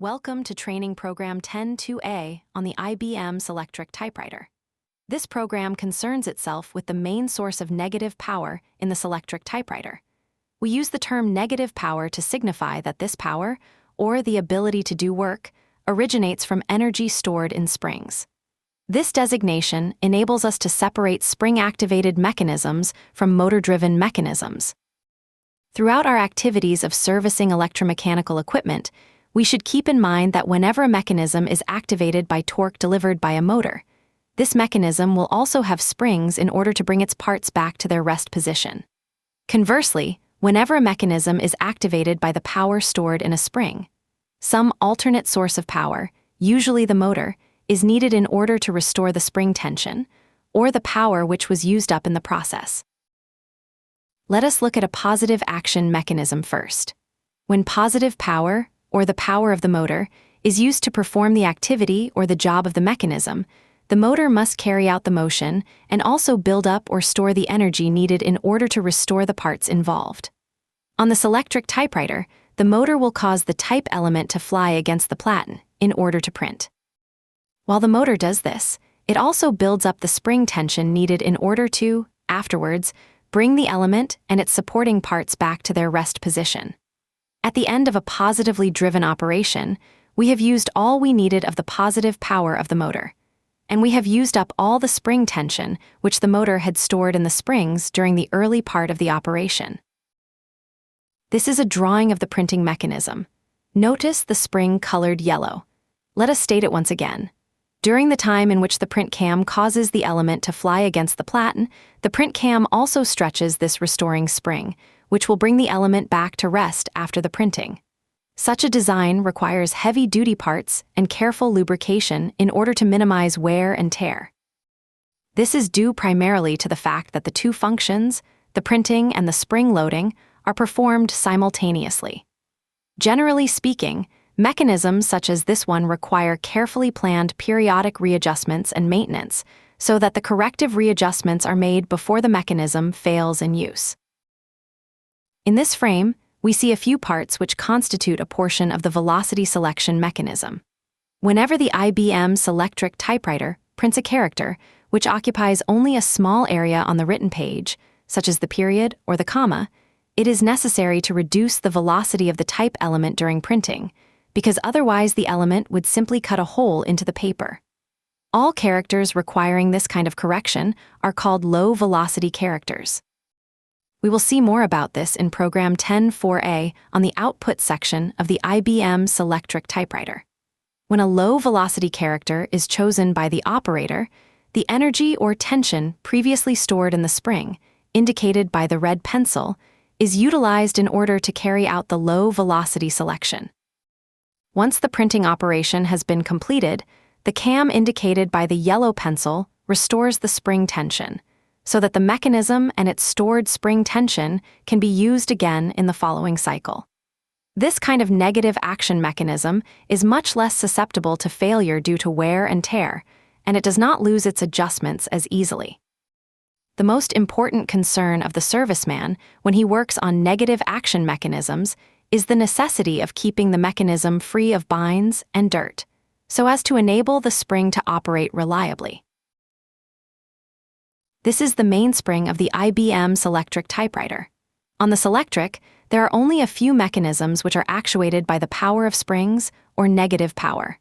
Welcome to Training Program 10-2A on the IBM Selectric Typewriter. This program concerns itself with the main source of negative power in the Selectric Typewriter. We use the term negative power to signify that this power, or the ability to do work, originates from energy stored in springs. This designation enables us to separate spring-activated mechanisms from motor-driven mechanisms. Throughout our activities of servicing electromechanical equipment, we should keep in mind that whenever a mechanism is activated by torque delivered by a motor, this mechanism will also have springs in order to bring its parts back to their rest position. Conversely, whenever a mechanism is activated by the power stored in a spring, some alternate source of power, usually the motor, is needed in order to restore the spring tension, or the power which was used up in the process. Let us look at a positive action mechanism first. When positive power, or the power of the motor, is used to perform the activity or the job of the mechanism, the motor must carry out the motion and also build up or store the energy needed in order to restore the parts involved. On the Selectric Typewriter, the motor will cause the type element to fly against the platen in order to print. While the motor does this, it also builds up the spring tension needed in order to, afterwards, bring the element and its supporting parts back to their rest position. At the end of a positively driven operation, we have used all we needed of the positive power of the motor, and we have used up all the spring tension which the motor had stored in the springs during the early part of the operation. This is a drawing of the printing mechanism. Notice the spring colored yellow. Let us state it once again. During the time in which the print cam causes the element to fly against the platen, the print cam also stretches this restoring spring, which will bring the element back to rest after the printing. Such a design requires heavy-duty parts and careful lubrication in order to minimize wear and tear. This is due primarily to the fact that the two functions, the printing and the spring loading, are performed simultaneously. Generally speaking, mechanisms such as this one require carefully planned periodic readjustments and maintenance so that the corrective readjustments are made before the mechanism fails in use. In this frame, we see a few parts which constitute a portion of the velocity selection mechanism. Whenever the IBM Selectric Typewriter prints a character which occupies only a small area on the written page, such as the period or the comma, it is necessary to reduce the velocity of the type element during printing, because otherwise the element would simply cut a hole into the paper. All characters requiring this kind of correction are called low-velocity characters. We will see more about this in Program 10-4A on the Output section of the IBM Selectric Typewriter. When a low-velocity character is chosen by the operator, the energy or tension previously stored in the spring, indicated by the red pencil, is utilized in order to carry out the low-velocity selection. Once the printing operation has been completed, the cam indicated by the yellow pencil restores the spring tension, so that the mechanism and its stored spring tension can be used again in the following cycle. This kind of negative action mechanism is much less susceptible to failure due to wear and tear, and it does not lose its adjustments as easily. The most important concern of the serviceman when he works on negative action mechanisms is the necessity of keeping the mechanism free of binds and dirt, so as to enable the spring to operate reliably. This is the mainspring of the IBM Selectric Typewriter. On the Selectric, there are only a few mechanisms which are actuated by the power of springs or negative power.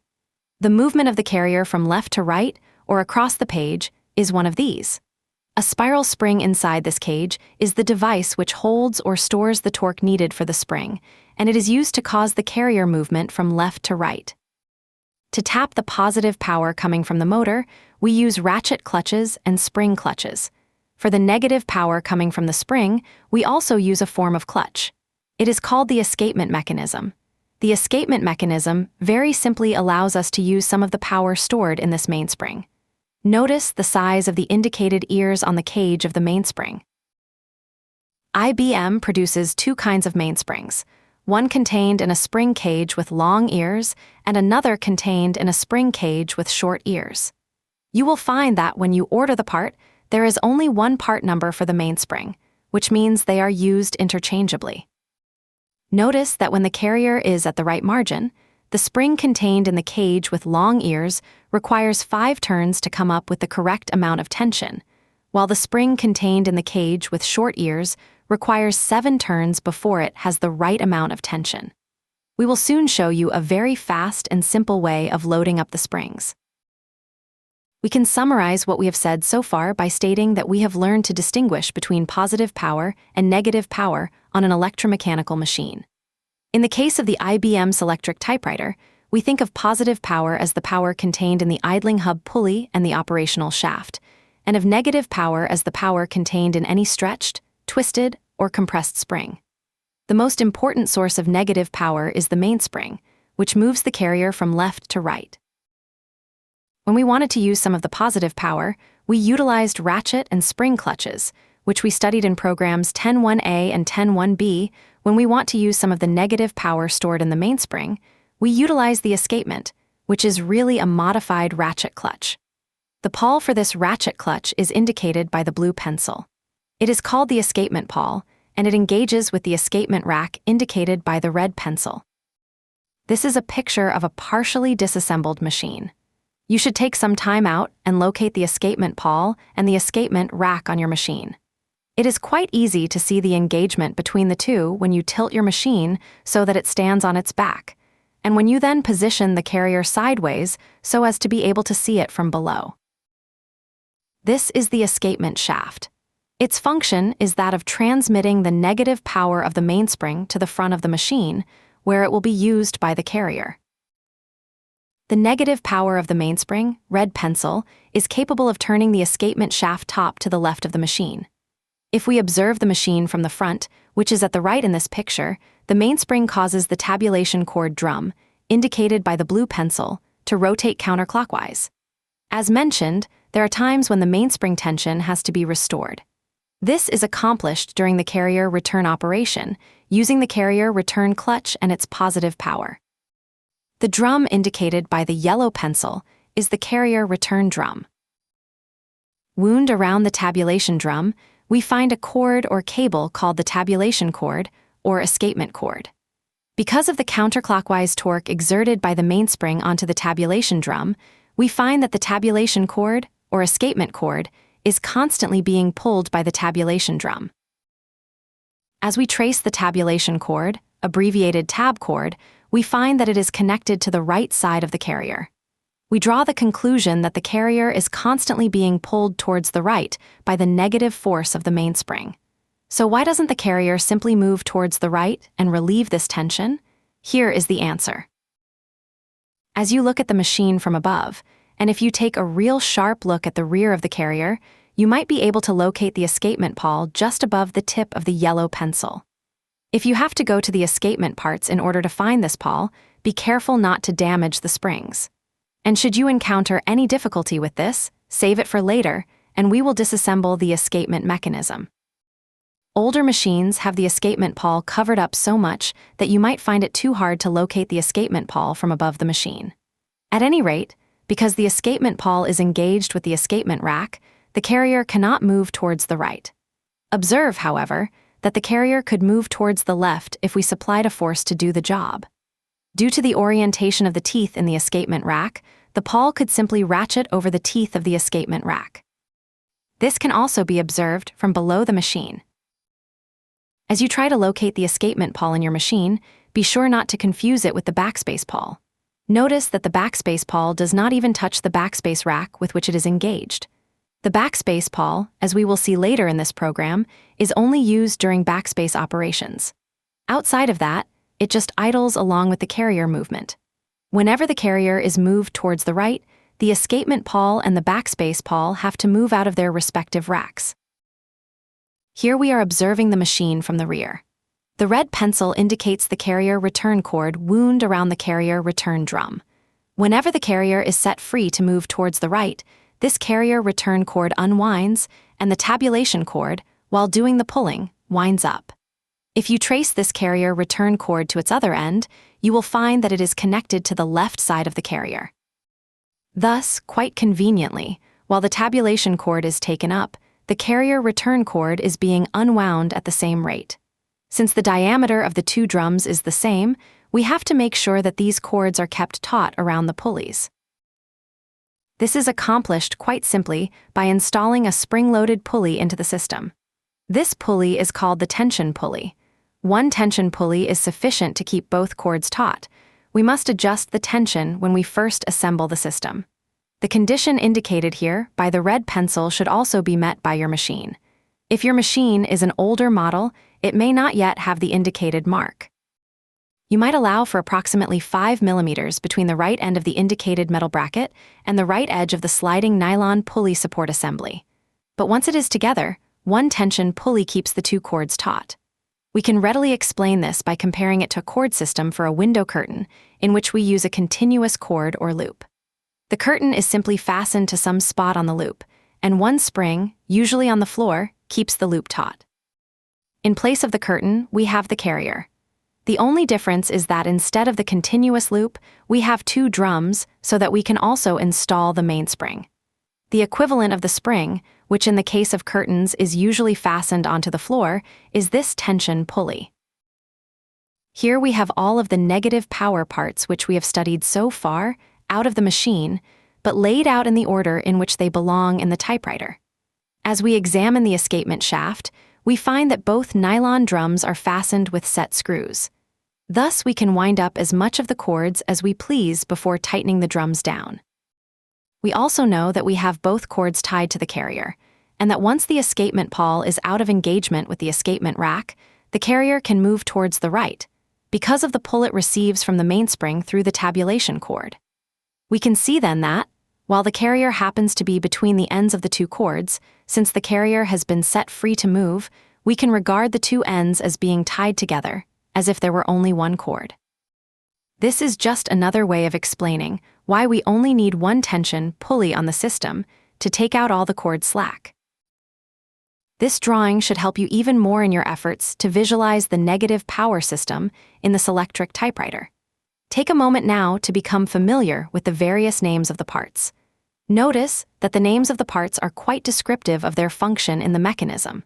The movement of the carrier from left to right or across the page is one of these. A spiral spring inside this cage is the device which holds or stores the torque needed for the spring, and it is used to cause the carrier movement from left to right. To tap the positive power coming from the motor, we use ratchet clutches and spring clutches. For the negative power coming from the spring, we also use a form of clutch. It is called the escapement mechanism. The escapement mechanism very simply allows us to use some of the power stored in this mainspring. Notice the size of the indicated ears on the cage of the mainspring. IBM produces two kinds of mainsprings, one contained in a spring cage with long ears and another contained in a spring cage with short ears. You will find that when you order the part, there is only one part number for the mainspring, which means they are used interchangeably. Notice that when the carrier is at the right margin, the spring contained in the cage with long ears requires 5 turns to come up with the correct amount of tension, while the spring contained in the cage with short ears requires 7 turns before it has the right amount of tension. We will soon show you a very fast and simple way of loading up the springs. We can summarize what we have said so far by stating that we have learned to distinguish between positive power and negative power on an electromechanical machine. In the case of the IBM Selectric Typewriter, we think of positive power as the power contained in the idling hub pulley and the operational shaft, and of negative power as the power contained in any stretched, twisted, or compressed spring. The most important source of negative power is the mainspring, which moves the carrier from left to right. When we wanted to use some of the positive power, we utilized ratchet and spring clutches, which we studied in programs 10.1a and 10.1b. When we want to use some of the negative power stored in the mainspring, we utilize the escapement, which is really a modified ratchet clutch. The pawl for this ratchet clutch is indicated by the blue pencil. It is called the escapement pawl, and it engages with the escapement rack indicated by the red pencil. This is a picture of a partially disassembled machine. You should take some time out and locate the escapement pawl and the escapement rack on your machine. It is quite easy to see the engagement between the two when you tilt your machine so that it stands on its back, and when you then position the carrier sideways so as to be able to see it from below. This is the escapement shaft. Its function is that of transmitting the negative power of the mainspring to the front of the machine, where it will be used by the carrier. The negative power of the mainspring, red pencil, is capable of turning the escapement shaft top to the left of the machine. If we observe the machine from the front, which is at the right in this picture, the mainspring causes the tabulation cord drum, indicated by the blue pencil, to rotate counterclockwise. As mentioned, there are times when the mainspring tension has to be restored. This is accomplished during the carrier return operation, using the carrier return clutch and its positive power. The drum indicated by the yellow pencil is the carrier return drum. Wound around the tabulation drum, we find a cord or cable called the tabulation cord or escapement cord. Because of the counterclockwise torque exerted by the mainspring onto the tabulation drum, we find that the tabulation cord or escapement cord is constantly being pulled by the tabulation drum. As we trace the tabulation cord, abbreviated tab cord, we find that it is connected to the right side of the carrier. We draw the conclusion that the carrier is constantly being pulled towards the right by the negative force of the mainspring. So why doesn't the carrier simply move towards the right and relieve this tension? Here is the answer. As you look at the machine from above, and if you take a real sharp look at the rear of the carrier, you might be able to locate the escapement pawl just above the tip of the yellow pencil. If you have to go to the escapement parts in order to find this pawl, be careful not to damage the springs. And should you encounter any difficulty with this, save it for later, and we will disassemble the escapement mechanism. Older machines have the escapement pawl covered up so much that you might find it too hard to locate the escapement pawl from above the machine. At any rate, because the escapement pawl is engaged with the escapement rack, the carrier cannot move towards the right. Observe, however, that the carrier could move towards the left if we supplied a force to do the job. Due to the orientation of the teeth in the escapement rack, the pawl could simply ratchet over the teeth of the escapement rack. This can also be observed from below the machine. As you try to locate the escapement pawl in your machine, be sure not to confuse it with the backspace pawl. Notice that the backspace pawl does not even touch the backspace rack with which it is engaged. The backspace pawl, as we will see later in this program, is only used during backspace operations. Outside of that, it just idles along with the carrier movement. Whenever the carrier is moved towards the right, the escapement pawl and the backspace pawl have to move out of their respective racks. Here we are observing the machine from the rear. The red pencil indicates the carrier return cord wound around the carrier return drum. Whenever the carrier is set free to move towards the right, this carrier return cord unwinds, and the tabulation cord, while doing the pulling, winds up. If you trace this carrier return cord to its other end, you will find that it is connected to the left side of the carrier. Thus, quite conveniently, while the tabulation cord is taken up, the carrier return cord is being unwound at the same rate. Since the diameter of the two drums is the same, we have to make sure that these cords are kept taut around the pulleys. This is accomplished quite simply by installing a spring-loaded pulley into the system. This pulley is called the tension pulley. One tension pulley is sufficient to keep both cords taut. We must adjust the tension when we first assemble the system. The condition indicated here by the red pencil should also be met by your machine. If your machine is an older model, it may not yet have the indicated mark. You might allow for approximately 5 millimeters between the right end of the indicated metal bracket and the right edge of the sliding nylon pulley support assembly. But once it is together, one tension pulley keeps the two cords taut. We can readily explain this by comparing it to a cord system for a window curtain, in which we use a continuous cord or loop. The curtain is simply fastened to some spot on the loop, and one spring, usually on the floor, keeps the loop taut. In place of the curtain, we have the carrier. The only difference is that instead of the continuous loop, we have two drums so that we can also install the mainspring. The equivalent of the spring, which in the case of curtains is usually fastened onto the floor, is this tension pulley. Here we have all of the negative power parts which we have studied so far out of the machine, but laid out in the order in which they belong in the typewriter. As we examine the escapement shaft, we find that both nylon drums are fastened with set screws. Thus, we can wind up as much of the cords as we please before tightening the drums down. We also know that we have both cords tied to the carrier, and that once the escapement pawl is out of engagement with the escapement rack, the carrier can move towards the right, because of the pull it receives from the mainspring through the tabulation cord. We can see then that, while the carrier happens to be between the ends of the two cords, since the carrier has been set free to move, we can regard the two ends as being tied together, as if there were only one cord. This is just another way of explaining why we only need one tension pulley on the system to take out all the cord slack. This drawing should help you even more in your efforts to visualize the negative power system in the Selectric typewriter. Take a moment now to become familiar with the various names of the parts. Notice that the names of the parts are quite descriptive of their function in the mechanism.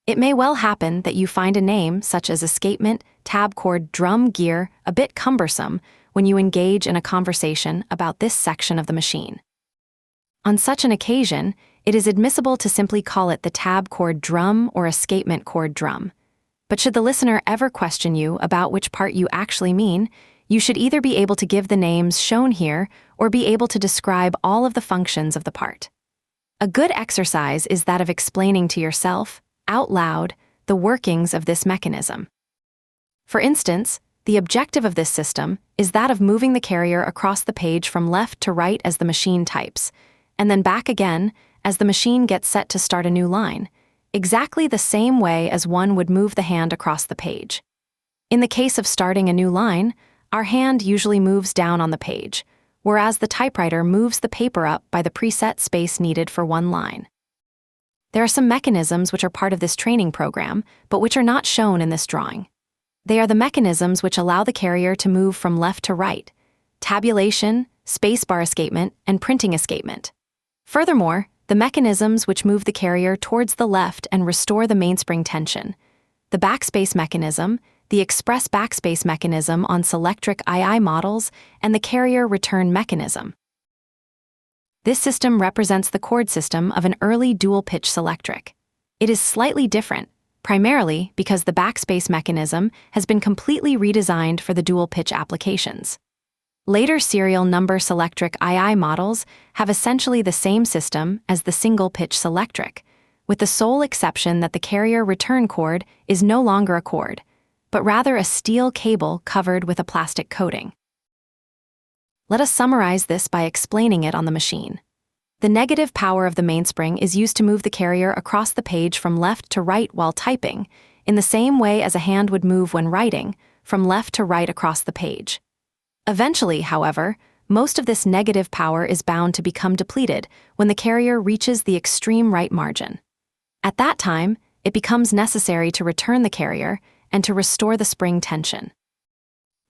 It may well happen that you find a name such as escapement, tab cord, drum gear a bit cumbersome when you engage in a conversation about this section of the machine. On such an occasion, it is admissible to simply call it the tab cord drum or escapement cord drum. But should the listener ever question you about which part you actually mean, you should either be able to give the names shown here or be able to describe all of the functions of the part. A good exercise is that of explaining to yourself, out loud, the workings of this mechanism. For instance, the objective of this system is that of moving the carrier across the page from left to right as the machine types, and then back again as the machine gets set to start a new line, exactly the same way as one would move the hand across the page. In the case of starting a new line, our hand usually moves down on the page, whereas the typewriter moves the paper up by the preset space needed for one line. There are some mechanisms which are part of this training program, but which are not shown in this drawing. They are the mechanisms which allow the carrier to move from left to right: tabulation, spacebar escapement, and printing escapement. Furthermore, the mechanisms which move the carrier towards the left and restore the mainspring tension: the backspace mechanism, the express backspace mechanism on Selectric II models, and the carrier return mechanism. This system represents the cord system of an early dual-pitch Selectric. It is slightly different, primarily because the backspace mechanism has been completely redesigned for the dual-pitch applications. Later serial number Selectric II models have essentially the same system as the single-pitch Selectric, with the sole exception that the carrier return cord is no longer a cord, but rather a steel cable covered with a plastic coating. Let us summarize this by explaining it on the machine. The negative power of the mainspring is used to move the carrier across the page from left to right while typing, in the same way as a hand would move when writing, from left to right across the page. Eventually, however, most of this negative power is bound to become depleted when the carrier reaches the extreme right margin. At that time, it becomes necessary to return the carrier and to restore the spring tension.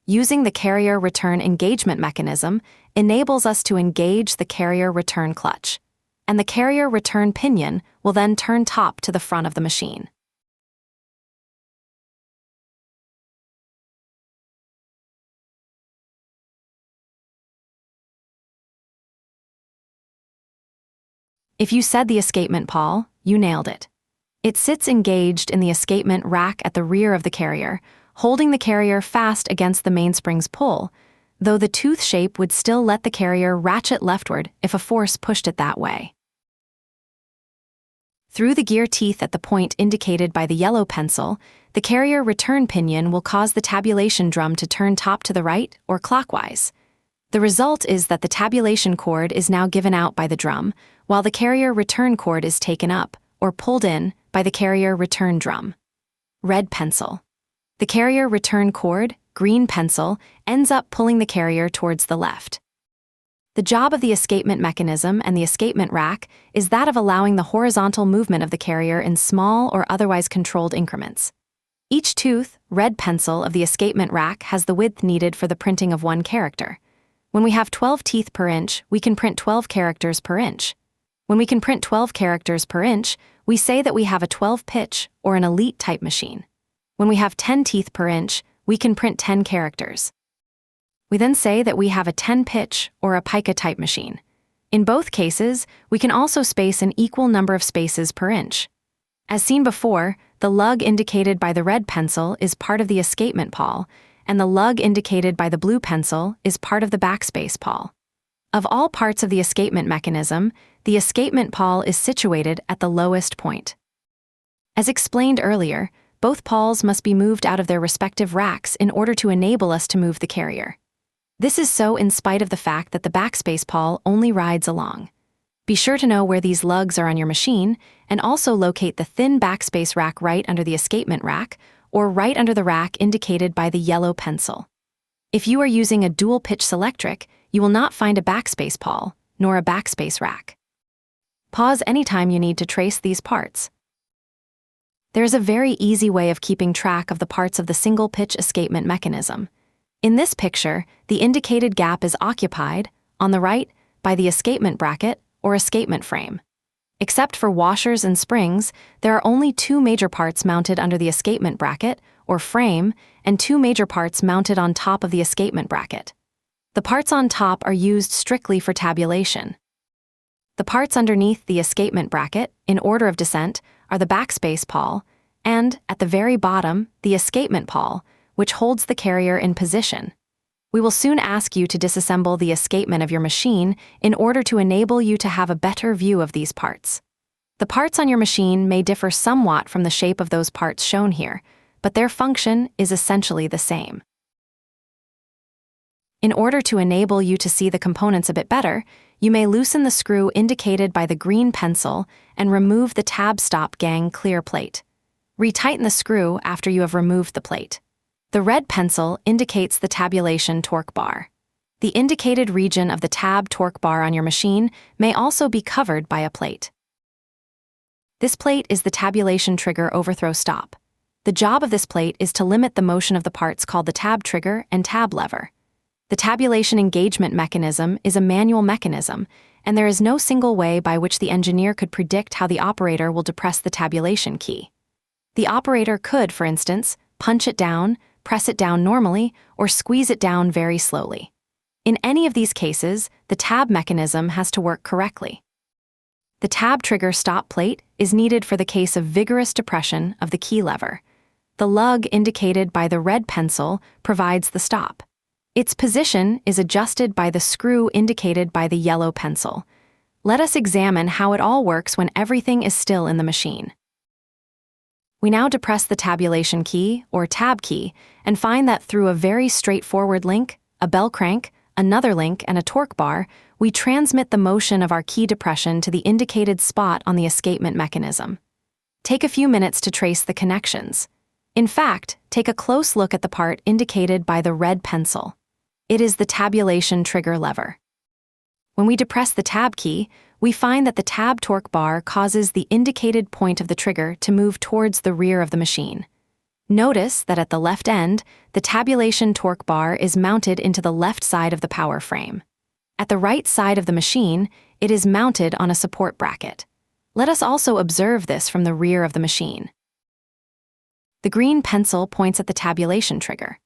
Using the carrier return engagement mechanism enables us to engage the carrier return clutch, and the carrier return pinion will then turn top to the front of the machine. If you said the escapement pawl, you nailed it. It sits engaged in the escapement rack at the rear of the carrier, holding the carrier fast against the mainspring's pull, though the tooth shape would still let the carrier ratchet leftward if a force pushed it that way. Through the gear teeth at the point indicated by the yellow pencil, the carrier return pinion will cause the tabulation drum to turn top to the right or clockwise. The result is that the tabulation cord is now given out by the drum, while the carrier return cord is taken up, or pulled in, by the carrier return drum. Red pencil. The carrier return cord, green pencil, ends up pulling the carrier towards the left. The job of the escapement mechanism and the escapement rack is that of allowing the horizontal movement of the carrier in small or otherwise controlled increments. Each tooth, red pencil, of the escapement rack has the width needed for the printing of one character. When we have 12 teeth per inch, we can print 12 characters per inch. When we can print 12 characters per inch, we say that we have a 12-pitch or an elite type machine. When we have 10 teeth per inch, we can print 10 characters. We then say that we have a 10-pitch or a pica type machine. In both cases, we can also space an equal number of spaces per inch. As seen before, the lug indicated by the red pencil is part of the escapement pawl, and the lug indicated by the blue pencil is part of the backspace pawl. Of all parts of the escapement mechanism, the escapement pawl is situated at the lowest point. As explained earlier, both pawls must be moved out of their respective racks in order to enable us to move the carrier. This is so in spite of the fact that the backspace pawl only rides along. Be sure to know where these lugs are on your machine, and also locate the thin backspace rack right under the escapement rack, or right under the rack indicated by the yellow pencil. If you are using a dual-pitch Selectric, you will not find a backspace pawl, nor a backspace rack. Pause anytime you need to trace these parts. There is a very easy way of keeping track of the parts of the single-pitch escapement mechanism. In this picture, the indicated gap is occupied, on the right, by the escapement bracket or escapement frame. Except for washers and springs, there are only two major parts mounted under the escapement bracket, or frame, and two major parts mounted on top of the escapement bracket. The parts on top are used strictly for tabulation. The parts underneath the escapement bracket, in order of descent, are the backspace pawl, and, at the very bottom, the escapement pawl, which holds the carrier in position. We will soon ask you to disassemble the escapement of your machine in order to enable you to have a better view of these parts. The parts on your machine may differ somewhat from the shape of those parts shown here, but their function is essentially the same. In order to enable you to see the components a bit better, you may loosen the screw indicated by the green pencil and remove the tab stop gang clear plate. Retighten the screw after you have removed the plate. The red pencil indicates the tabulation torque bar. The indicated region of the tab torque bar on your machine may also be covered by a plate. This plate is the tabulation trigger overthrow stop. The job of this plate is to limit the motion of the parts called the tab trigger and tab lever. The tabulation engagement mechanism is a manual mechanism, and there is no single way by which the engineer could predict how the operator will depress the tabulation key. The operator could, for instance, punch it down, press it down normally, or squeeze it down very slowly. In any of these cases, the tab mechanism has to work correctly. The tab trigger stop plate is needed for the case of vigorous depression of the key lever. The lug indicated by the red pencil provides the stop. Its position is adjusted by the screw indicated by the yellow pencil. Let us examine how it all works when everything is still in the machine. We now depress the tabulation key, or tab key, and find that through a very straightforward link, a bell crank, another link, and a torque bar, we transmit the motion of our key depression to the indicated spot on the escapement mechanism. Take a few minutes to trace the connections. In fact, take a close look at the part indicated by the red pencil. It is the tabulation trigger lever. When we depress the tab key, we find that the tab torque bar causes the indicated point of the trigger to move towards the rear of the machine. Notice that at the left end, the tabulation torque bar is mounted into the left side of the power frame. At the right side of the machine, it is mounted on a support bracket. Let us also observe this from the rear of the machine. The green pencil points at the tabulation trigger.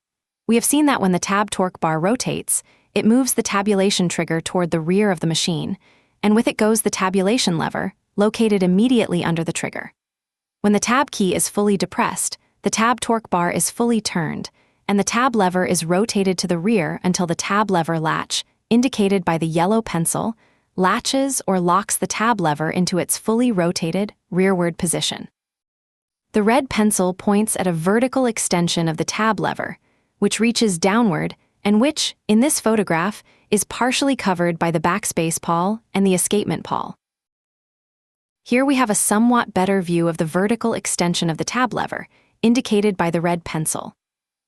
We have seen that when the tab torque bar rotates, it moves the tabulation trigger toward the rear of the machine, and with it goes the tabulation lever, located immediately under the trigger. When the tab key is fully depressed, the tab torque bar is fully turned, and the tab lever is rotated to the rear until the tab lever latch, indicated by the yellow pencil, latches or locks the tab lever into its fully rotated, rearward position. The red pencil points at a vertical extension of the tab lever, which reaches downward and which, in this photograph, is partially covered by the backspace pawl and the escapement pawl. Here we have a somewhat better view of the vertical extension of the tab lever, indicated by the red pencil.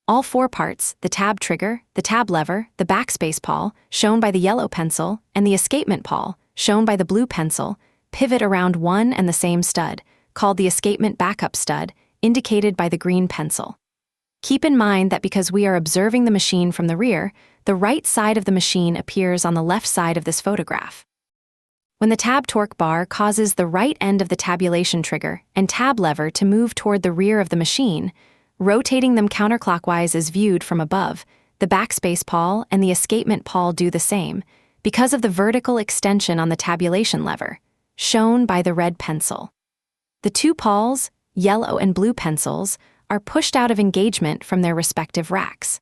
All four parts, the tab trigger, the tab lever, the backspace pawl, shown by the yellow pencil, and the escapement pawl, shown by the blue pencil, pivot around one and the same stud, called the escapement backup stud, indicated by the green pencil. Keep in mind that because we are observing the machine from the rear, the right side of the machine appears on the left side of this photograph. When the tab torque bar causes the right end of the tabulation trigger and tab lever to move toward the rear of the machine, rotating them counterclockwise as viewed from above, the backspace pawl and the escapement pawl do the same, because of the vertical extension on the tabulation lever, shown by the red pencil. The two pawls, yellow and blue pencils, are pushed out of engagement from their respective racks.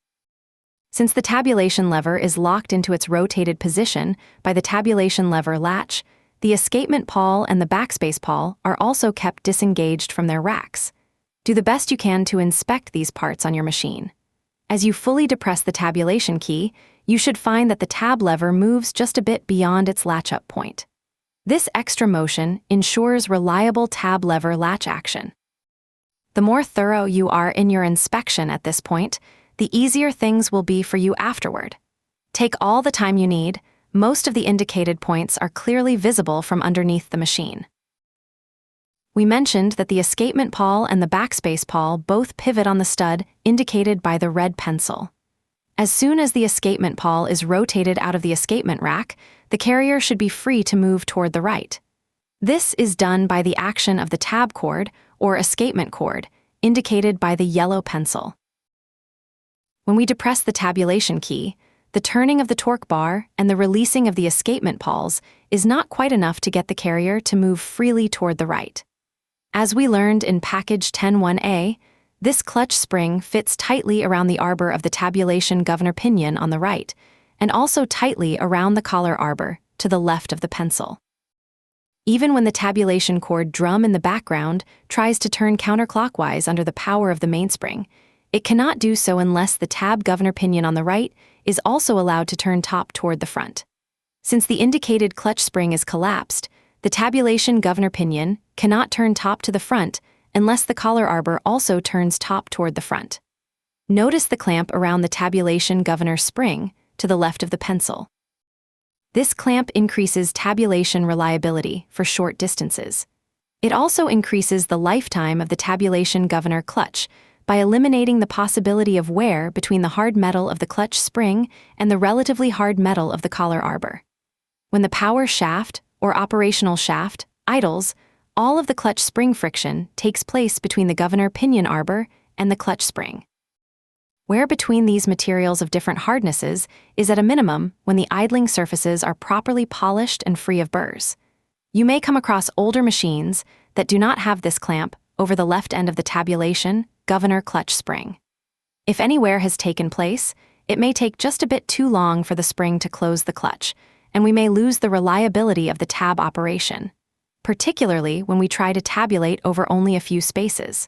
Since the tabulation lever is locked into its rotated position by the tabulation lever latch, the escapement pawl and the backspace pawl are also kept disengaged from their racks. Do the best you can to inspect these parts on your machine. As you fully depress the tabulation key, you should find that the tab lever moves just a bit beyond its latch-up point. This extra motion ensures reliable tab lever latch action. The more thorough you are in your inspection at this point, the easier things will be for you afterward. Take all the time you need. Most of the indicated points are clearly visible from underneath the machine. We mentioned that the escapement pawl and the backspace pawl both pivot on the stud indicated by the red pencil. As soon as the escapement pawl is rotated out of the escapement rack, the carrier should be free to move toward the right. This is done by the action of the tab cord or escapement cord, indicated by the yellow pencil. When we depress the tabulation key, the turning of the torque bar and the releasing of the escapement pawls is not quite enough to get the carrier to move freely toward the right. As we learned in Package 10.1a, this clutch spring fits tightly around the arbor of the tabulation governor pinion on the right, and also tightly around the collar arbor to the left of the pencil. Even when the tabulation cord drum in the background tries to turn counterclockwise under the power of the mainspring, it cannot do so unless the tab governor pinion on the right is also allowed to turn top toward the front. Since the indicated clutch spring is collapsed, the tabulation governor pinion cannot turn top to the front unless the collar arbor also turns top toward the front. Notice the clamp around the tabulation governor spring to the left of the pencil. This clamp increases tabulation reliability for short distances. It also increases the lifetime of the tabulation governor clutch by eliminating the possibility of wear between the hard metal of the clutch spring and the relatively hard metal of the collar arbor. When the power shaft, or operational shaft, idles, all of the clutch spring friction takes place between the governor pinion arbor and the clutch spring. Wear between these materials of different hardnesses is at a minimum when the idling surfaces are properly polished and free of burrs. You may come across older machines that do not have this clamp over the left end of the tabulation governor clutch spring. If any wear has taken place, it may take just a bit too long for the spring to close the clutch, and we may lose the reliability of the tab operation, particularly when we try to tabulate over only a few spaces.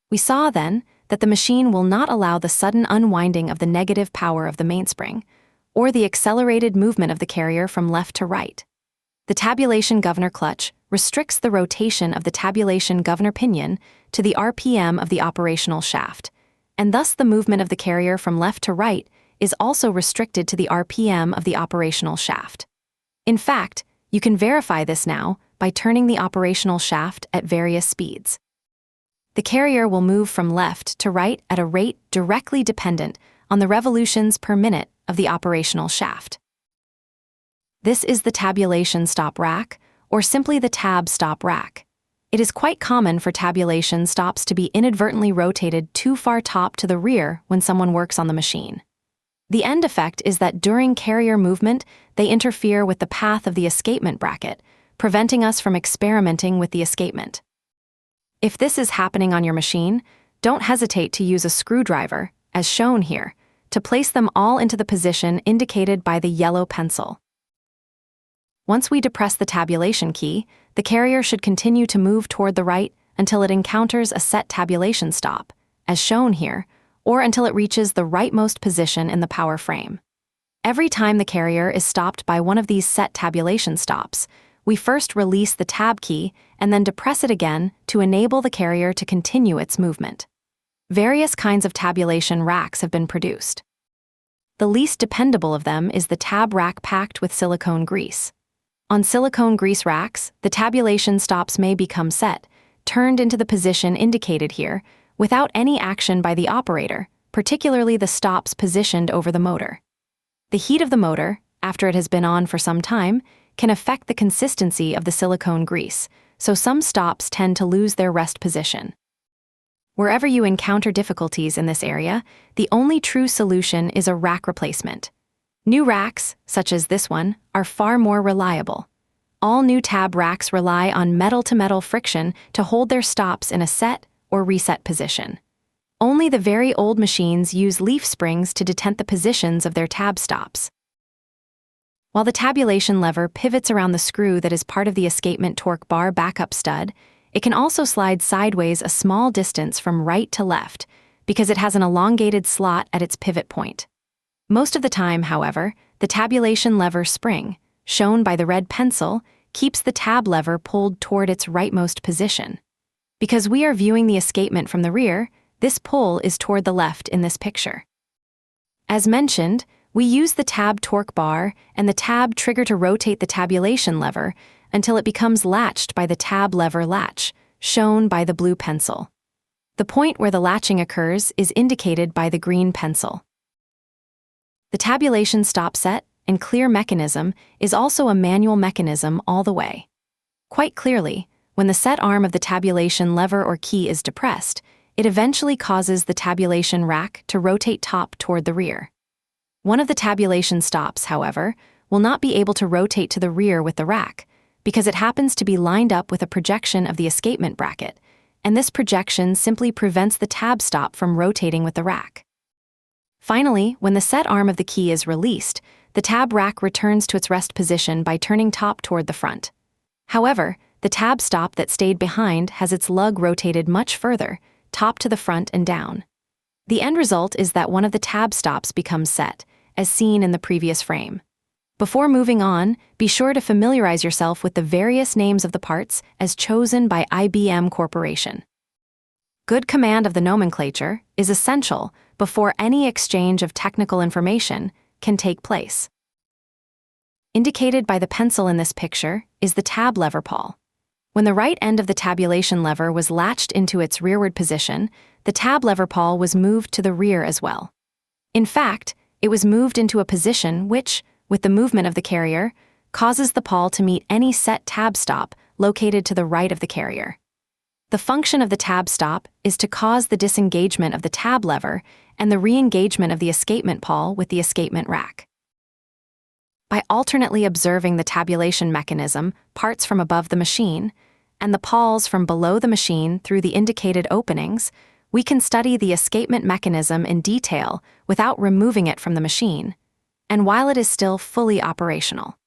We saw then that the machine will not allow the sudden unwinding of the negative power of the mainspring, or the accelerated movement of the carrier from left to right. The tabulation governor clutch restricts the rotation of the tabulation governor pinion to the RPM of the operational shaft, and thus the movement of the carrier from left to right is also restricted to the RPM of the operational shaft. In fact, you can verify this now by turning the operational shaft at various speeds. The carrier will move from left to right at a rate directly dependent on the revolutions per minute of the operational shaft. This is the tabulation stop rack, or simply the tab stop rack. It is quite common for tabulation stops to be inadvertently rotated too far top to the rear when someone works on the machine. The end effect is that during carrier movement, they interfere with the path of the escapement bracket, preventing us from experimenting with the escapement. If this is happening on your machine, don't hesitate to use a screwdriver, as shown here, to place them all into the position indicated by the yellow pencil. Once we depress the tabulation key, the carrier should continue to move toward the right until it encounters a set tabulation stop, as shown here, or until it reaches the rightmost position in the power frame. Every time the carrier is stopped by one of these set tabulation stops, we first release the tab key and then depress it again to enable the carrier to continue its movement. Various kinds of tabulation racks have been produced. The least dependable of them is the tab rack packed with silicone grease. On silicone grease racks, the tabulation stops may become set, turned into the position indicated here, without any action by the operator, particularly the stops positioned over the motor. The heat of the motor, after it has been on for some time, can affect the consistency of the silicone grease, so some stops tend to lose their rest position. Wherever you encounter difficulties in this area, the only true solution is a rack replacement. New racks, such as this one, are far more reliable. All new tab racks rely on metal-to-metal friction to hold their stops in a set or reset position. Only the very old machines use leaf springs to detent the positions of their tab stops. While the tabulation lever pivots around the screw that is part of the escapement torque bar backup stud, it can also slide sideways a small distance from right to left because it has an elongated slot at its pivot point. Most of the time, however, the tabulation lever spring, shown by the red pencil, keeps the tab lever pulled toward its rightmost position. Because we are viewing the escapement from the rear, this pull is toward the left in this picture. As mentioned, we use the tab torque bar and the tab trigger to rotate the tabulation lever until it becomes latched by the tab lever latch, shown by the blue pencil. The point where the latching occurs is indicated by the green pencil. The tabulation stop set and clear mechanism is also a manual mechanism all the way. Quite clearly, when the set arm of the tabulation lever or key is depressed, it eventually causes the tabulation rack to rotate top toward the rear. One of the tabulation stops, however, will not be able to rotate to the rear with the rack, because it happens to be lined up with a projection of the escapement bracket, and this projection simply prevents the tab stop from rotating with the rack. Finally, when the set arm of the key is released, the tab rack returns to its rest position by turning top toward the front. However, the tab stop that stayed behind has its lug rotated much further, top to the front and down. The end result is that one of the tab stops becomes set, as seen in the previous frame. Before moving on, be sure to familiarize yourself with the various names of the parts as chosen by IBM Corporation. Good command of the nomenclature is essential before any exchange of technical information can take place. Indicated by the pencil in this picture is the tab lever pawl. When the right end of the tabulation lever was latched into its rearward position, the tab lever pawl was moved to the rear as well. In fact, it was moved into a position which, with the movement of the carrier, causes the pawl to meet any set tab stop located to the right of the carrier. The function of the tab stop is to cause the disengagement of the tab lever and the re-engagement of the escapement pawl with the escapement rack. By alternately observing the tabulation mechanism, parts from above the machine, and the pawls from below the machine through the indicated openings, we can study the escapement mechanism in detail without removing it from the machine, and while it is still fully operational.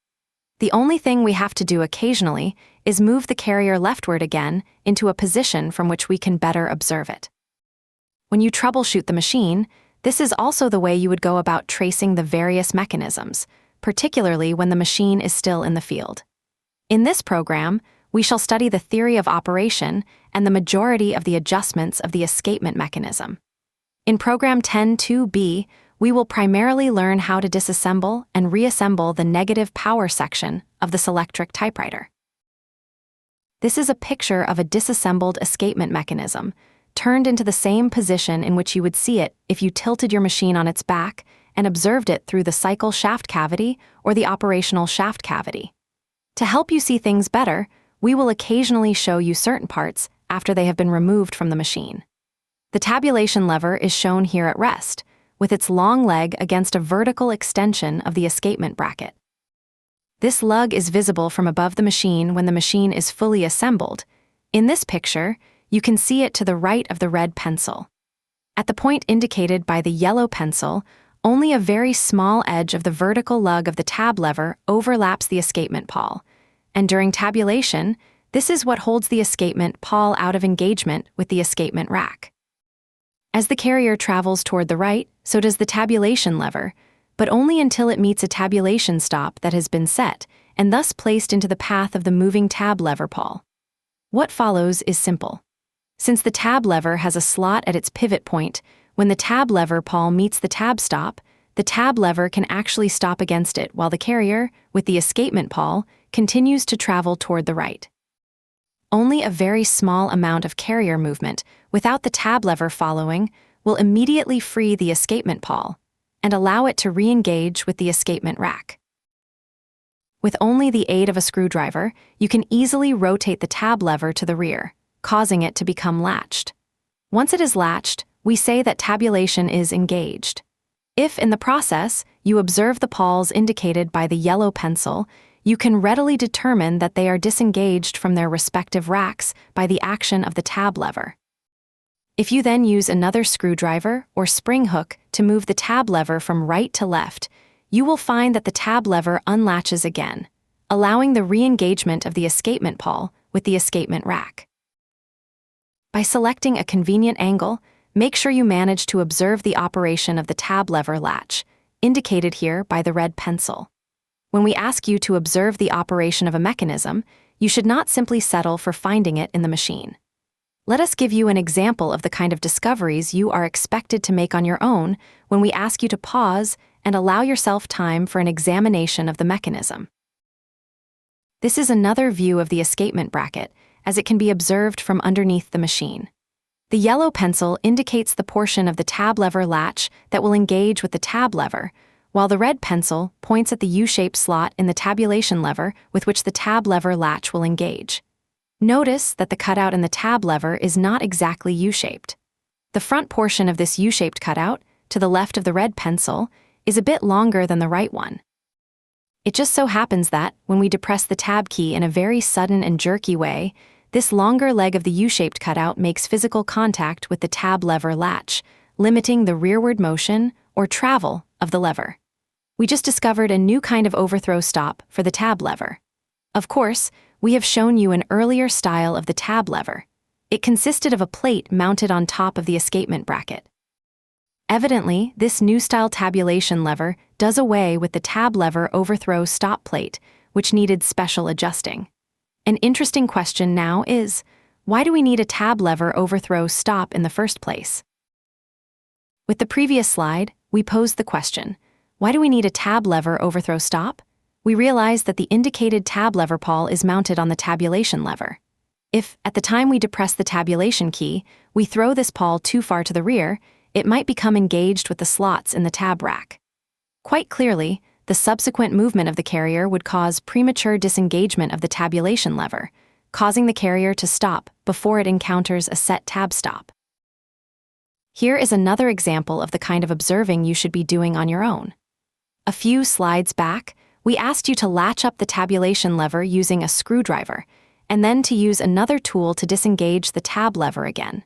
The only thing we have to do occasionally is move the carrier leftward again into a position from which we can better observe it. When you troubleshoot the machine, this is also the way you would go about tracing the various mechanisms, particularly when the machine is still in the field. In this program, we shall study the theory of operation and the majority of the adjustments of the escapement mechanism. In Program 10.2b, we will primarily learn how to disassemble and reassemble the negative power section of the Selectric typewriter. This is a picture of a disassembled escapement mechanism, turned into the same position in which you would see it if you tilted your machine on its back and observed it through the cycle shaft cavity or the operational shaft cavity. To help you see things better, we will occasionally show you certain parts after they have been removed from the machine. The tabulation lever is shown here at rest, with its long leg against a vertical extension of the escapement bracket. This lug is visible from above the machine when the machine is fully assembled. In this picture, you can see it to the right of the red pencil. At the point indicated by the yellow pencil, only a very small edge of the vertical lug of the tab lever overlaps the escapement pawl, and during tabulation, this is what holds the escapement pawl out of engagement with the escapement rack. As the carrier travels toward the right, so does the tabulation lever, but only until it meets a tabulation stop that has been set and thus placed into the path of the moving tab lever pawl. What follows is simple. Since the tab lever has a slot at its pivot point, when the tab lever pawl meets the tab stop, the tab lever can actually stop against it while the carrier, with the escapement pawl, continues to travel toward the right. Only a very small amount of carrier movement, without the tab lever following, will immediately free the escapement pawl and allow it to re-engage with the escapement rack. With only the aid of a screwdriver, you can easily rotate the tab lever to the rear, causing it to become latched. Once it is latched, we say that tabulation is engaged. If, in the process, you observe the pawls indicated by the yellow pencil, you can readily determine that they are disengaged from their respective racks by the action of the tab lever. If you then use another screwdriver or spring hook to move the tab lever from right to left, you will find that the tab lever unlatches again, allowing the re-engagement of the escapement pawl with the escapement rack. By selecting a convenient angle, make sure you manage to observe the operation of the tab lever latch, indicated here by the red pencil. When we ask you to observe the operation of a mechanism, you should not simply settle for finding it in the machine. Let us give you an example of the kind of discoveries you are expected to make on your own when we ask you to pause and allow yourself time for an examination of the mechanism. This is another view of the escapement bracket, as it can be observed from underneath the machine. The yellow pencil indicates the portion of the tab lever latch that will engage with the tab lever, while the red pencil points at the U-shaped slot in the tabulation lever with which the tab lever latch will engage. Notice that the cutout in the tab lever is not exactly U-shaped. The front portion of this U-shaped cutout, to the left of the red pencil, is a bit longer than the right one. It just so happens that, when we depress the tab key in a very sudden and jerky way, this longer leg of the U-shaped cutout makes physical contact with the tab lever latch, limiting the rearward motion, or travel, of the lever. We just discovered a new kind of overthrow stop for the tab lever. Of course, we have shown you an earlier style of the tab lever. It consisted of a plate mounted on top of the escapement bracket. Evidently, this new style tabulation lever does away with the tab lever overthrow stop plate, which needed special adjusting. An interesting question now is, why do we need a tab lever overthrow stop in the first place? With the previous slide, we posed the question, why do we need a tab lever overthrow stop? We realize that the indicated tab lever pawl is mounted on the tabulation lever. If, at the time we depress the tabulation key, we throw this pawl too far to the rear, it might become engaged with the slots in the tab rack. Quite clearly, the subsequent movement of the carrier would cause premature disengagement of the tabulation lever, causing the carrier to stop before it encounters a set tab stop. Here is another example of the kind of observing you should be doing on your own. A few slides back, we asked you to latch up the tabulation lever using a screwdriver, and then to use another tool to disengage the tab lever again.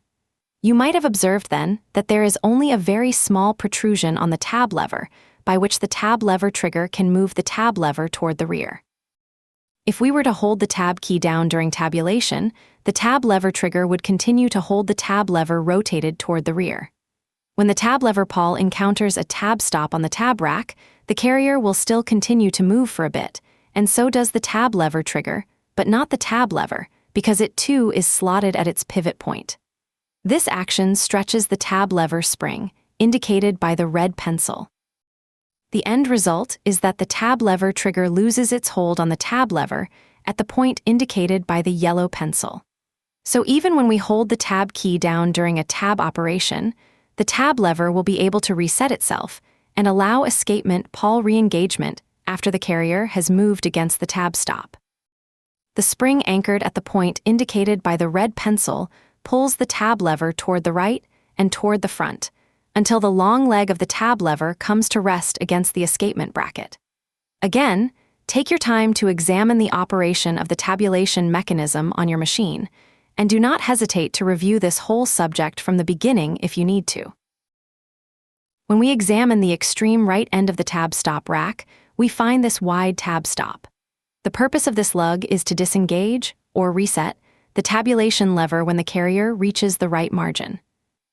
You might have observed then that there is only a very small protrusion on the tab lever, by which the tab lever trigger can move the tab lever toward the rear. If we were to hold the tab key down during tabulation, the tab lever trigger would continue to hold the tab lever rotated toward the rear. When the tab lever pawl encounters a tab stop on the tab rack, the carrier will still continue to move for a bit, and so does the tab lever trigger, but not the tab lever, because it too is slotted at its pivot point. This action stretches the tab lever spring, indicated by the red pencil. The end result is that the tab lever trigger loses its hold on the tab lever at the point indicated by the yellow pencil. So even when we hold the tab key down during a tab operation, the tab lever will be able to reset itself and allow escapement pawl re-engagement after the carrier has moved against the tab stop. The spring anchored at the point indicated by the red pencil pulls the tab lever toward the right and toward the front, until the long leg of the tab lever comes to rest against the escapement bracket. Again, take your time to examine the operation of the tabulation mechanism on your machine, and do not hesitate to review this whole subject from the beginning if you need to. When we examine the extreme right end of the tab stop rack, we find this wide tab stop. The purpose of this lug is to disengage, or reset, the tabulation lever when the carrier reaches the right margin.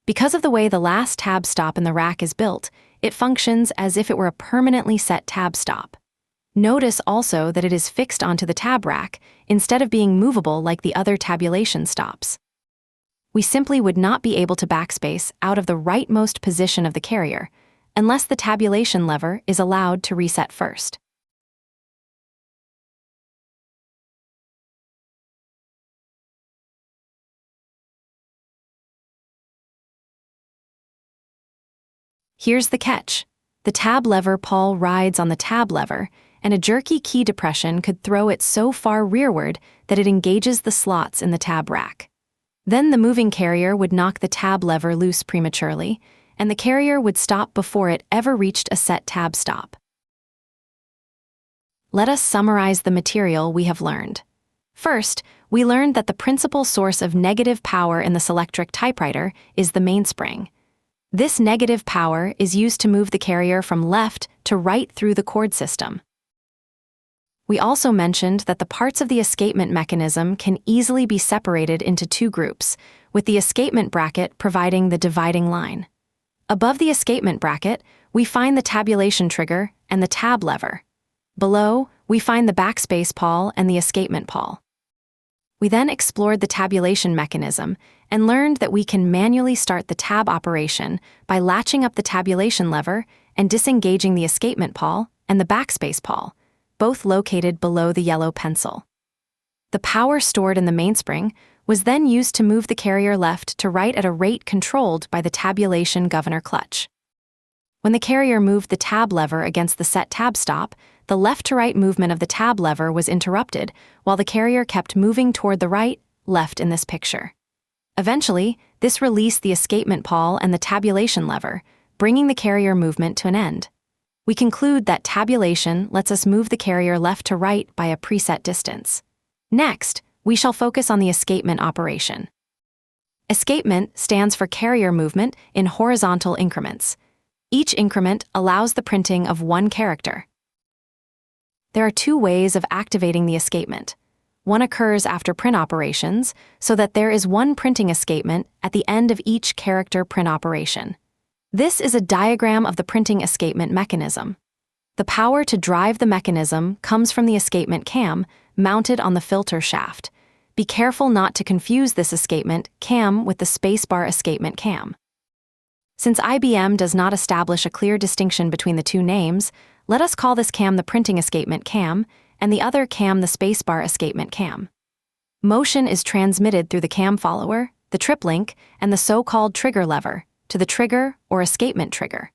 Because of the way the last tab stop in the rack is built, it functions as if it were a permanently set tab stop. Notice also that it is fixed onto the tab rack instead of being movable like the other tabulation stops. We simply would not be able to backspace out of the rightmost position of the carrier unless the tabulation lever is allowed to reset first. Here's the catch. The tab lever pawl rides on the tab lever, and a jerky key depression could throw it so far rearward that it engages the slots in the tab rack. Then the moving carrier would knock the tab lever loose prematurely, and the carrier would stop before it ever reached a set tab stop. Let us summarize the material we have learned. First, we learned that the principal source of negative power in the Selectric typewriter is the mainspring. This negative power is used to move the carrier from left to right through the cord system. We also mentioned that the parts of the escapement mechanism can easily be separated into two groups, with the escapement bracket providing the dividing line. Above the escapement bracket, we find the tabulation trigger and the tab lever. Below, we find the backspace pawl and the escapement pawl. We then explored the tabulation mechanism and learned that we can manually start the tab operation by latching up the tabulation lever and disengaging the escapement pawl and the backspace pawl, both located below the yellow pencil. The power stored in the mainspring was then used to move the carrier left to right at a rate controlled by the tabulation governor clutch. When the carrier moved the tab lever against the set tab stop, the left-to-right movement of the tab lever was interrupted while the carrier kept moving toward the right, left in this picture. Eventually, this released the escapement pawl and the tabulation lever, bringing the carrier movement to an end. We conclude that tabulation lets us move the carrier left to right by a preset distance. Next, we shall focus on the escapement operation. Escapement stands for carrier movement in horizontal increments. Each increment allows the printing of one character. There are two ways of activating the escapement. One occurs after print operations, so that there is one printing escapement at the end of each character print operation. This is a diagram of the printing escapement mechanism. The power to drive the mechanism comes from the escapement cam mounted on the filter shaft. Be careful not to confuse this escapement cam with the Spacebar escapement cam. Since IBM does not establish a clear distinction between the two names, let us call this cam the printing escapement cam and the other cam the Spacebar escapement cam. Motion is transmitted through the cam follower, the trip link, and the so-called trigger lever to the trigger or escapement trigger.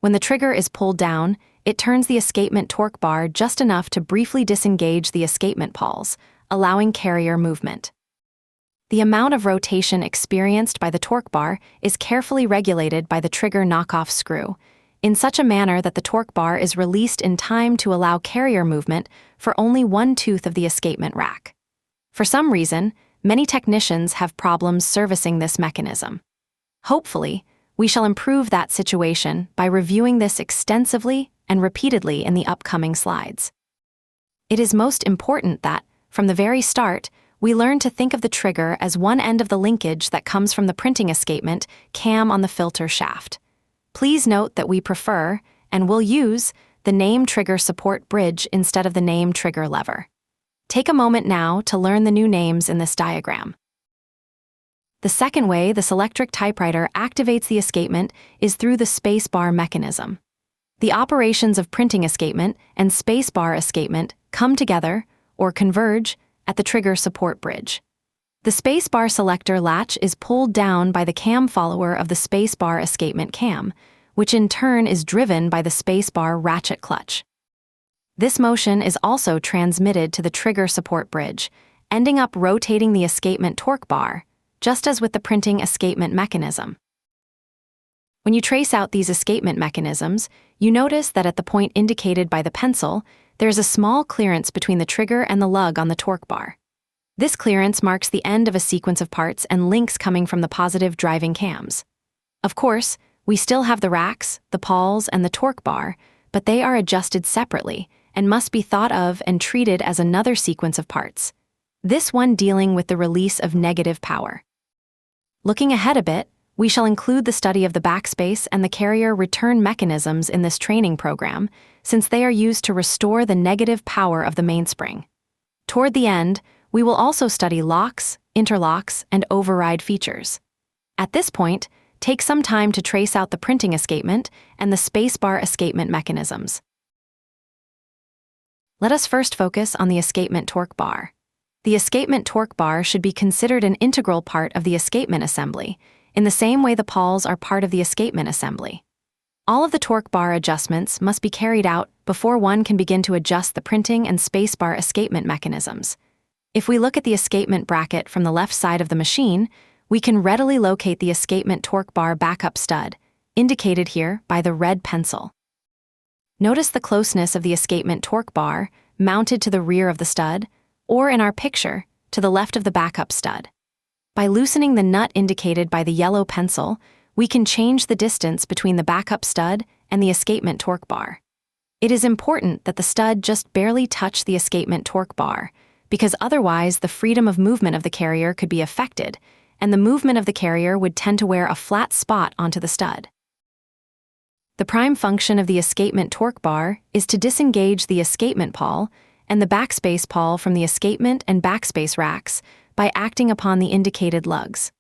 When the trigger is pulled down, it turns the escapement torque bar just enough to briefly disengage the escapement pawls, allowing carrier movement. The amount of rotation experienced by the torque bar is carefully regulated by the trigger knockoff screw, in such a manner that the torque bar is released in time to allow carrier movement for only one tooth of the escapement rack. For some reason, many technicians have problems servicing this mechanism. Hopefully, we shall improve that situation by reviewing this extensively and repeatedly in the upcoming slides. It is most important that, from the very start, we learn to think of the trigger as one end of the linkage that comes from the printing escapement cam on the filter shaft. Please note that we prefer, and will use, the name trigger support bridge instead of the name trigger lever. Take a moment now to learn the new names in this diagram. The second way the Selectric typewriter activates the escapement is through the spacebar mechanism. The operations of printing escapement and spacebar escapement come together, or converge, at the trigger support bridge. The spacebar selector latch is pulled down by the cam follower of the spacebar escapement cam, which in turn is driven by the spacebar ratchet clutch. This motion is also transmitted to the trigger support bridge, ending up rotating the escapement torque bar, just as with the printing escapement mechanism. When you trace out these escapement mechanisms, you notice that at the point indicated by the pencil, there is a small clearance between the trigger and the lug on the torque bar. This clearance marks the end of a sequence of parts and links coming from the positive driving cams. Of course, we still have the racks, the pawls, and the torque bar, but they are adjusted separately and must be thought of and treated as another sequence of parts. This one dealing with the release of negative power. Looking ahead a bit, we shall include the study of the backspace and the carrier return mechanisms in this training program, since they are used to restore the negative power of the mainspring. Toward the end, we will also study locks, interlocks, and override features. At this point, take some time to trace out the printing escapement and the spacebar escapement mechanisms. Let us first focus on the escapement torque bar. The escapement torque bar should be considered an integral part of the escapement assembly, in the same way the pawls are part of the escapement assembly. All of the torque bar adjustments must be carried out before one can begin to adjust the printing and spacebar escapement mechanisms. If we look at the escapement bracket from the left side of the machine, we can readily locate the escapement torque bar backup stud, indicated here by the red pencil. Notice the closeness of the escapement torque bar mounted to the rear of the stud, or in our picture, to the left of the backup stud. By loosening the nut indicated by the yellow pencil, we can change the distance between the backup stud and the escapement torque bar. It is important that the stud just barely touch the escapement torque bar, because otherwise the freedom of movement of the carrier could be affected, and the movement of the carrier would tend to wear a flat spot onto the stud. The prime function of the escapement torque bar is to disengage the escapement pawl and the backspace pawl from the escapement and backspace racks by acting upon the indicated lugs.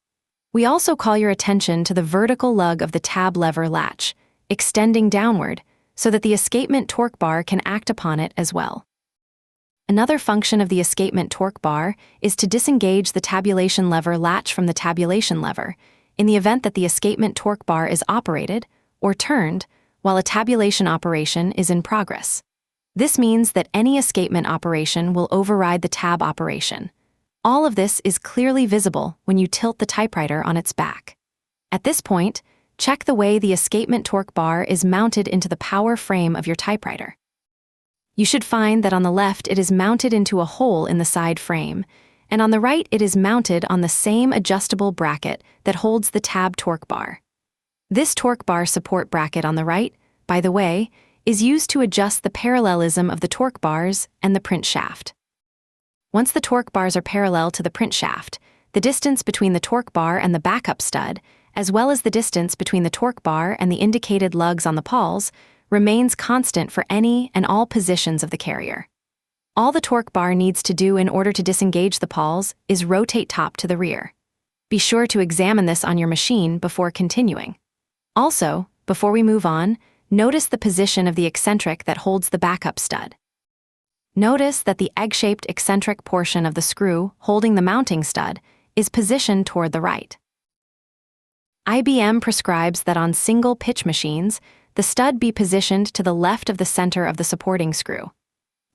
We also call your attention to the vertical lug of the tab lever latch, extending downward, so that the escapement torque bar can act upon it as well. Another function of the escapement torque bar is to disengage the tabulation lever latch from the tabulation lever in the event that the escapement torque bar is operated or turned while a tabulation operation is in progress. This means that any escapement operation will override the tab operation. All of this is clearly visible when you tilt the typewriter on its back. At this point, check the way the escapement torque bar is mounted into the power frame of your typewriter. You should find that on the left it is mounted into a hole in the side frame, and on the right it is mounted on the same adjustable bracket that holds the tab torque bar. This torque bar support bracket on the right, by the way, is used to adjust the parallelism of the torque bars and the print shaft. Once the torque bars are parallel to the print shaft, the distance between the torque bar and the backup stud, as well as the distance between the torque bar and the indicated lugs on the pawls, remains constant for any and all positions of the carrier. All the torque bar needs to do in order to disengage the pawls is rotate top to the rear. Be sure to examine this on your machine before continuing. Also, before we move on, notice the position of the eccentric that holds the backup stud. Notice that the egg-shaped eccentric portion of the screw holding the mounting stud is positioned toward the right. IBM prescribes that on single pitch machines, the stud be positioned to the left of the center of the supporting screw.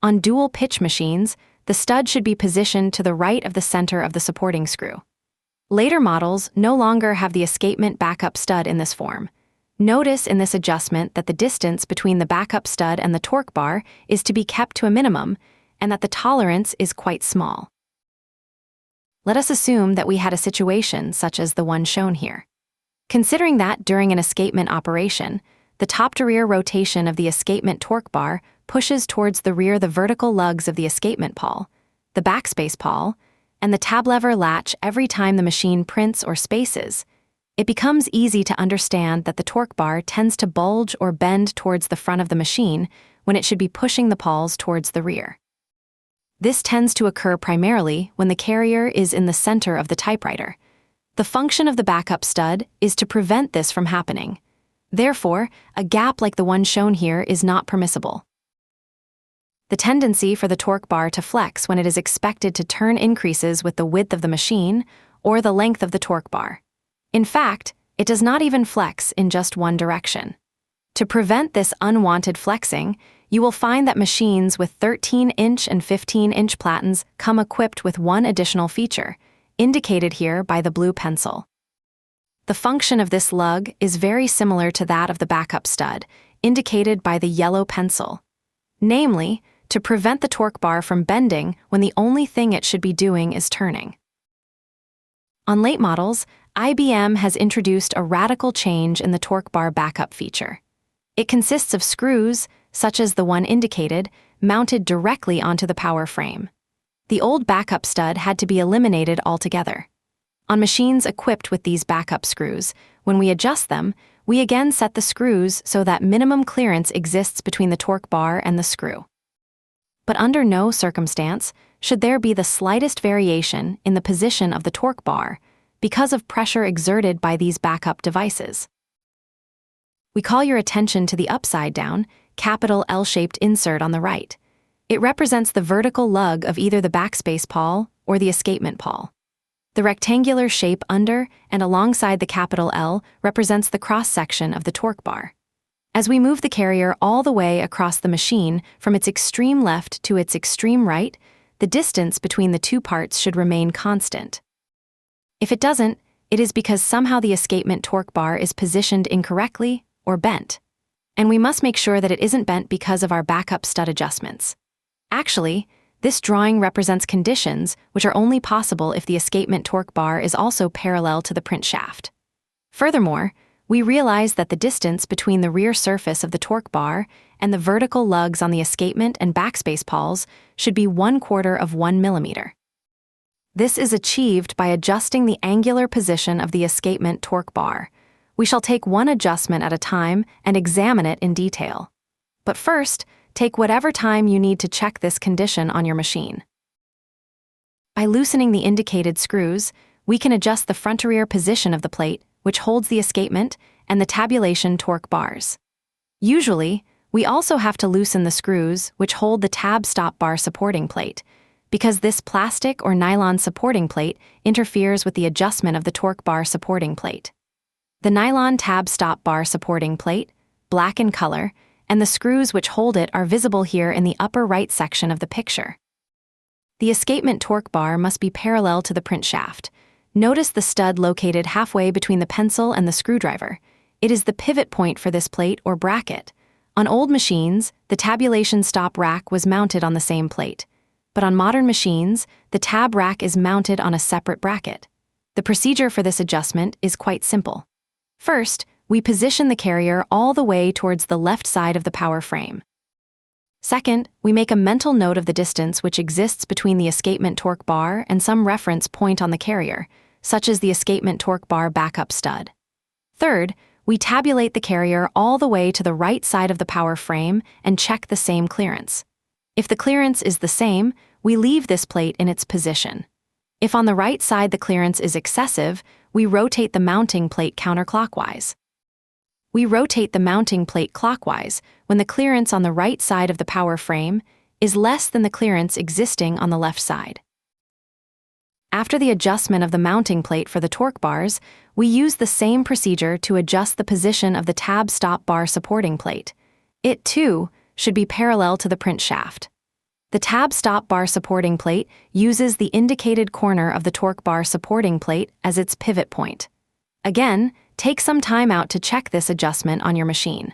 On dual pitch machines, the stud should be positioned to the right of the center of the supporting screw. Later models no longer have the escapement backup stud in this form. Notice in this adjustment that the distance between the backup stud and the torque bar is to be kept to a minimum, and that the tolerance is quite small. Let us assume that we had a situation such as the one shown here. Considering that during an escapement operation, the top-to-rear rotation of the escapement torque bar pushes towards the rear the vertical lugs of the escapement pawl, the backspace pawl, and the tab lever latch every time the machine prints or spaces, it becomes easy to understand that the torque bar tends to bulge or bend towards the front of the machine when it should be pushing the pawls towards the rear. This tends to occur primarily when the carrier is in the center of the typewriter. The function of the backup stud is to prevent this from happening. Therefore, a gap like the one shown here is not permissible. The tendency for the torque bar to flex when it is expected to turn increases with the width of the machine or the length of the torque bar. In fact, it does not even flex in just one direction. To prevent this unwanted flexing, you will find that machines with 13-inch and 15-inch platens come equipped with one additional feature, indicated here by the blue pencil. The function of this lug is very similar to that of the backup stud, indicated by the yellow pencil. Namely, to prevent the torque bar from bending when the only thing it should be doing is turning. On late models, IBM has introduced a radical change in the torque bar backup feature. It consists of screws, such as the one indicated, mounted directly onto the power frame. The old backup stud had to be eliminated altogether. On machines equipped with these backup screws, when we adjust them, we again set the screws so that minimum clearance exists between the torque bar and the screw. But under no circumstance should there be the slightest variation in the position of the torque bar because of pressure exerted by these backup devices. We call your attention to the upside-down, capital L-shaped insert on the right. It represents the vertical lug of either the Backspace Pawl or the Escapement Pawl. The rectangular shape under and alongside the capital L represents the cross-section of the torque bar. As we move the carrier all the way across the machine from its extreme left to its extreme right, the distance between the two parts should remain constant. If it doesn't, it is because somehow the escapement torque bar is positioned incorrectly or bent. And we must make sure that it isn't bent because of our backup stud adjustments. Actually, this drawing represents conditions which are only possible if the escapement torque bar is also parallel to the print shaft. Furthermore, we realize that the distance between the rear surface of the torque bar and the vertical lugs on the escapement and backspace pawls should be 1/4 of 1 millimeter. This is achieved by adjusting the angular position of the escapement torque bar. We shall take one adjustment at a time and examine it in detail. But first, take whatever time you need to check this condition on your machine. By loosening the indicated screws, we can adjust the front-to-rear position of the plate, which holds the escapement, and the tabulation torque bars. Usually, we also have to loosen the screws which hold the tab stop bar supporting plate, because this plastic or nylon supporting plate interferes with the adjustment of the torque bar supporting plate. The nylon tab stop bar supporting plate, black in color, and the screws which hold it are visible here in the upper right section of the picture. The escapement torque bar must be parallel to the print shaft. Notice the stud located halfway between the pencil and the screwdriver. It is the pivot point for this plate or bracket. On old machines, the tabulation stop rack was mounted on the same plate. But on modern machines, the tab rack is mounted on a separate bracket. The procedure for this adjustment is quite simple. First, we position the carrier all the way towards the left side of the power frame. Second, we make a mental note of the distance which exists between the escapement torque bar and some reference point on the carrier, such as the escapement torque bar backup stud. Third, we tabulate the carrier all the way to the right side of the power frame and check the same clearance. If the clearance is the same, we leave this plate in its position. If on the right side the clearance is excessive, we rotate the mounting plate counterclockwise. We rotate the mounting plate clockwise when the clearance on the right side of the power frame is less than the clearance existing on the left side. After the adjustment of the mounting plate for the torque bars, we use the same procedure to adjust the position of the tab stop bar supporting plate. It, too, should be parallel to the print shaft. The tab stop bar supporting plate uses the indicated corner of the torque bar supporting plate as its pivot point. Again, take some time out to check this adjustment on your machine.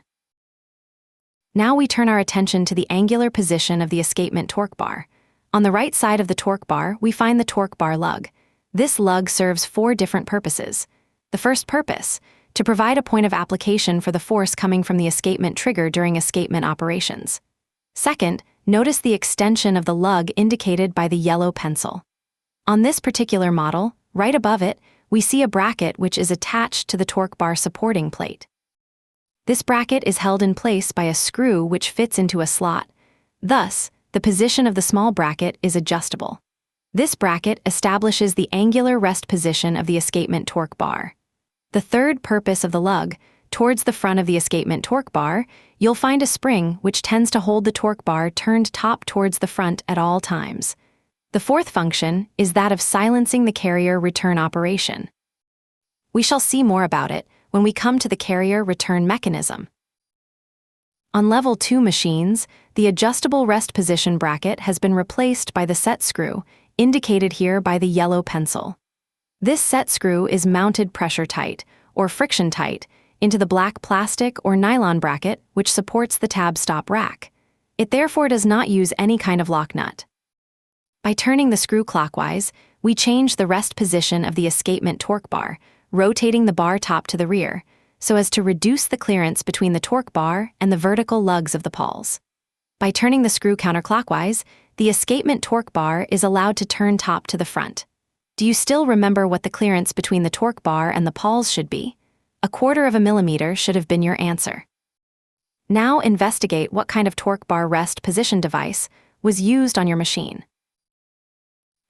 Now we turn our attention to the angular position of the escapement torque bar. On the right side of the torque bar, we find the torque bar lug. This lug serves 4 different purposes. The first purpose, to provide a point of application for the force coming from the escapement trigger during escapement operations. Second, notice the extension of the lug indicated by the yellow pencil. On this particular model, right above it, we see a bracket which is attached to the torque bar supporting plate. This bracket is held in place by a screw which fits into a slot. Thus, the position of the small bracket is adjustable. This bracket establishes the angular rest position of the escapement torque bar. The third purpose of the lug, towards the front of the escapement torque bar, you'll find a spring which tends to hold the torque bar turned top towards the front at all times. The fourth function is that of silencing the carrier return operation. We shall see more about it when we come to the carrier return mechanism. On level 2 machines, the adjustable rest position bracket has been replaced by the set screw, indicated here by the yellow pencil. This set screw is mounted pressure tight, or friction tight, into the black plastic or nylon bracket which supports the tab stop rack. It therefore does not use any kind of lock nut. By turning the screw clockwise, we change the rest position of the escapement torque bar, rotating the bar top to the rear, so as to reduce the clearance between the torque bar and the vertical lugs of the Pawls. By turning the screw counterclockwise, the escapement torque bar is allowed to turn top to the front. Do you still remember what the clearance between the torque bar and the Pawls should be? 1/4 millimeter should have been your answer. Now investigate what kind of torque bar rest position device was used on your machine.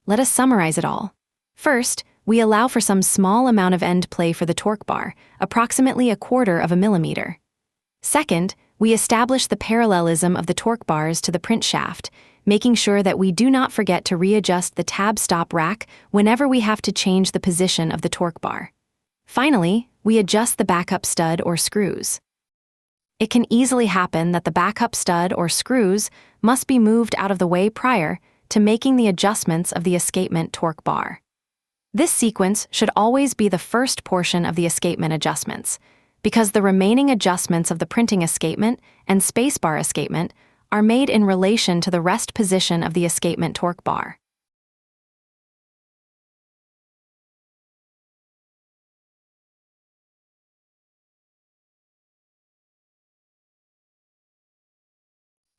Let us summarize it all. First, we allow for some small amount of end play for the torque bar, approximately 1/4 millimeter. Second, we establish the parallelism of the torque bars to the print shaft, making sure that we do not forget to readjust the tab stop rack whenever we have to change the position of the torque bar. Finally, we adjust the backup stud or screws. It can easily happen that the backup stud or screws must be moved out of the way prior to making the adjustments of the escapement torque bar. This sequence should always be the first portion of the escapement adjustments, because the remaining adjustments of the printing escapement and spacebar escapement are made in relation to the rest position of the escapement torque bar.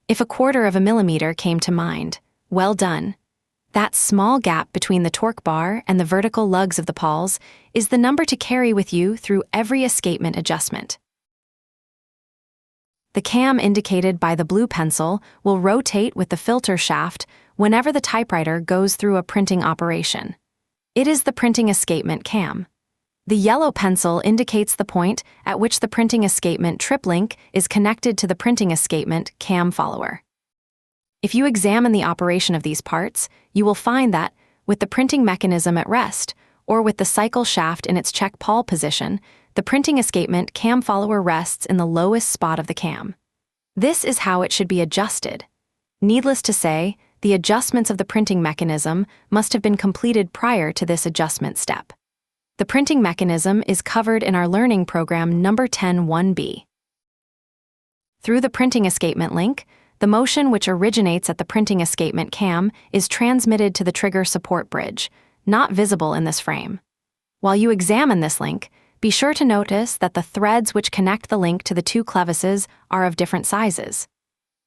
If 1/4 millimeter came to mind, well done. That small gap between the torque bar and the vertical lugs of the Pawls is the number to carry with you through every escapement adjustment. The cam indicated by the blue pencil will rotate with the filter shaft whenever the typewriter goes through a printing operation. It is the printing escapement cam. The yellow pencil indicates the point at which the printing escapement trip link is connected to the printing escapement cam follower. If you examine the operation of these parts, you will find that, with the printing mechanism at rest, or with the cycle shaft in its check Pawl position, the printing escapement cam follower rests in the lowest spot of the cam. This is how it should be adjusted. Needless to say, the adjustments of the printing mechanism must have been completed prior to this adjustment step. The printing mechanism is covered in our learning program number 10-1B. Through the printing escapement link, the motion which originates at the printing escapement cam is transmitted to the trigger support bridge, not visible in this frame. While you examine this link, be sure to notice that the threads which connect the link to the two clevises are of different sizes.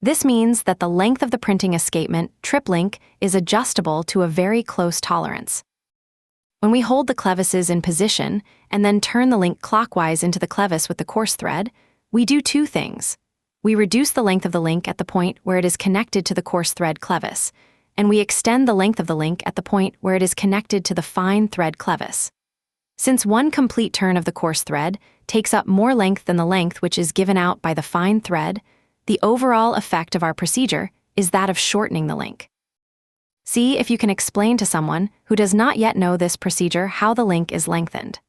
This means that the length of the printing escapement trip link is adjustable to a very close tolerance. When we hold the clevises in position and then turn the link clockwise into the clevis with the coarse thread, we do two things. We reduce the length of the link at the point where it is connected to the coarse thread clevis, and we extend the length of the link at the point where it is connected to the fine thread clevis. Since one complete turn of the coarse thread takes up more length than the length which is given out by the fine thread, the overall effect of our procedure is that of shortening the link. See if you can explain to someone who does not yet know this procedure how the link is lengthened.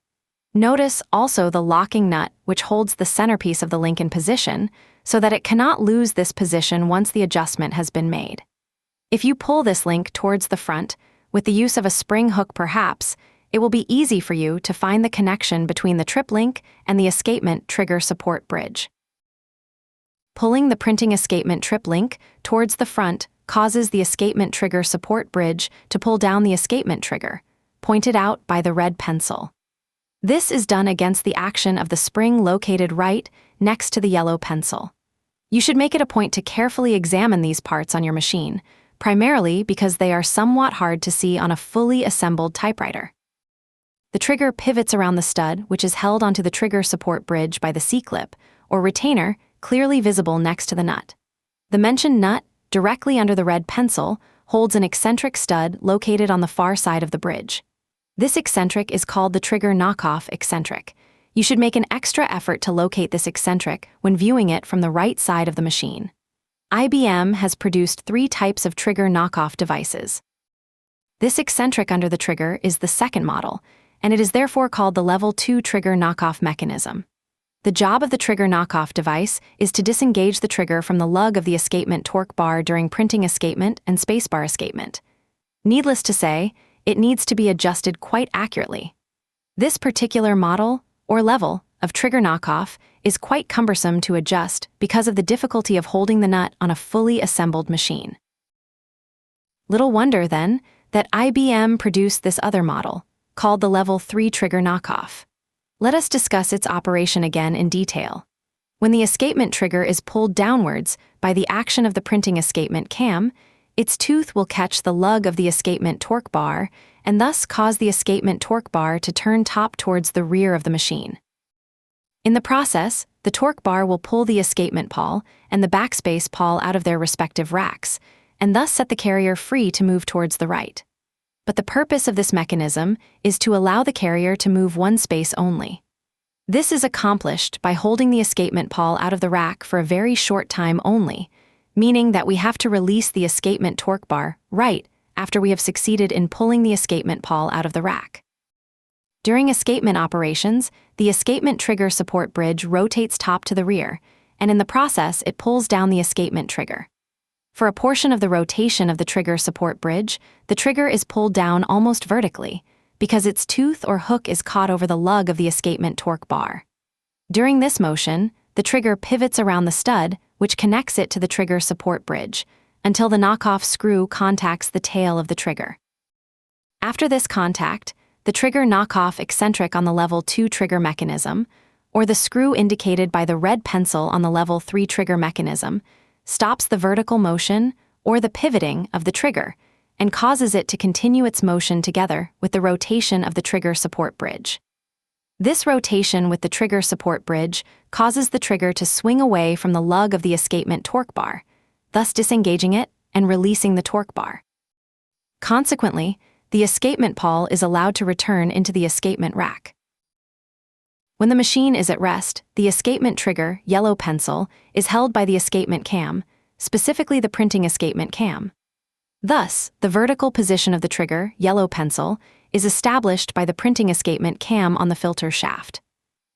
Notice also the locking nut which holds the centerpiece of the link in position so that it cannot lose this position once the adjustment has been made. If you pull this link towards the front, with the use of a spring hook perhaps, it will be easy for you to find the connection between the trip link and the escapement trigger support bridge. Pulling the printing escapement trip link towards the front causes the escapement trigger support bridge to pull down the escapement trigger, pointed out by the red pencil. This is done against the action of the spring located right next to the yellow pencil. You should make it a point to carefully examine these parts on your machine, primarily because they are somewhat hard to see on a fully assembled typewriter. The trigger pivots around the stud, which is held onto the trigger support bridge by the C-clip, or retainer, clearly visible next to the nut. The mentioned nut, directly under the red pencil, holds an eccentric stud located on the far side of the bridge. This eccentric is called the trigger knockoff eccentric. You should make an extra effort to locate this eccentric when viewing it from the right side of the machine. IBM has produced 3 types of trigger knockoff devices. This eccentric under the trigger is the second model, and it is therefore called the Level 2 trigger knockoff mechanism. The job of the trigger knockoff device is to disengage the trigger from the lug of the escapement torque bar during printing escapement and spacebar escapement. Needless to say, it needs to be adjusted quite accurately. This particular model, or level, of trigger knockoff is quite cumbersome to adjust because of the difficulty of holding the nut on a fully assembled machine. Little wonder, then, that IBM produced this other model, called the Level 3 trigger knockoff. Let us discuss its operation again in detail. When the escapement trigger is pulled downwards by the action of the printing escapement cam, its tooth will catch the lug of the escapement torque bar and thus cause the escapement torque bar to turn top towards the rear of the machine. In the process, the torque bar will pull the escapement pawl and the backspace pawl out of their respective racks, and thus set the carrier free to move towards the right. But the purpose of this mechanism is to allow the carrier to move one space only. This is accomplished by holding the escapement pawl out of the rack for a very short time only, meaning that we have to release the escapement torque bar right after we have succeeded in pulling the escapement pawl out of the rack. During escapement operations, the escapement trigger support bridge rotates top to the rear, and in the process it pulls down the escapement trigger. For a portion of the rotation of the trigger support bridge, the trigger is pulled down almost vertically, because its tooth or hook is caught over the lug of the escapement torque bar. During this motion, the trigger pivots around the stud, which connects it to the trigger support bridge, until the knockoff screw contacts the tail of the trigger. After this contact, the trigger knockoff eccentric on the Level 2 trigger mechanism, or the screw indicated by the red pencil on the Level 3 trigger mechanism, stops the vertical motion, or the pivoting, of the trigger, and causes it to continue its motion together with the rotation of the trigger support bridge. This rotation with the trigger support bridge causes the trigger to swing away from the lug of the escapement torque bar, thus disengaging it and releasing the torque bar. Consequently, the escapement pawl is allowed to return into the escapement rack. When the machine is at rest, the escapement trigger, yellow pencil, is held by the escapement cam, specifically the printing escapement cam. Thus, the vertical position of the trigger, yellow pencil, is established by the printing escapement cam on the filter shaft.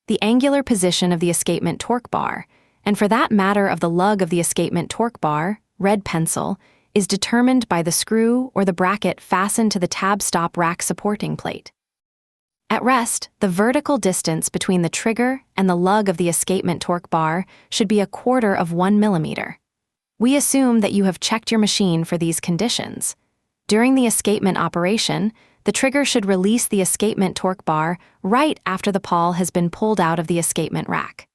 The angular position of the escapement torque bar, and for that matter of the lug of the escapement torque bar, red pencil, is determined by the screw or the bracket fastened to the tab stop rack supporting plate. At rest, the vertical distance between the trigger and the lug of the escapement torque bar should be 1/4 millimeter. We assume that you have checked your machine for these conditions. During the escapement operation, the trigger should release the escapement torque bar right after the pawl has been pulled out of the escapement rack.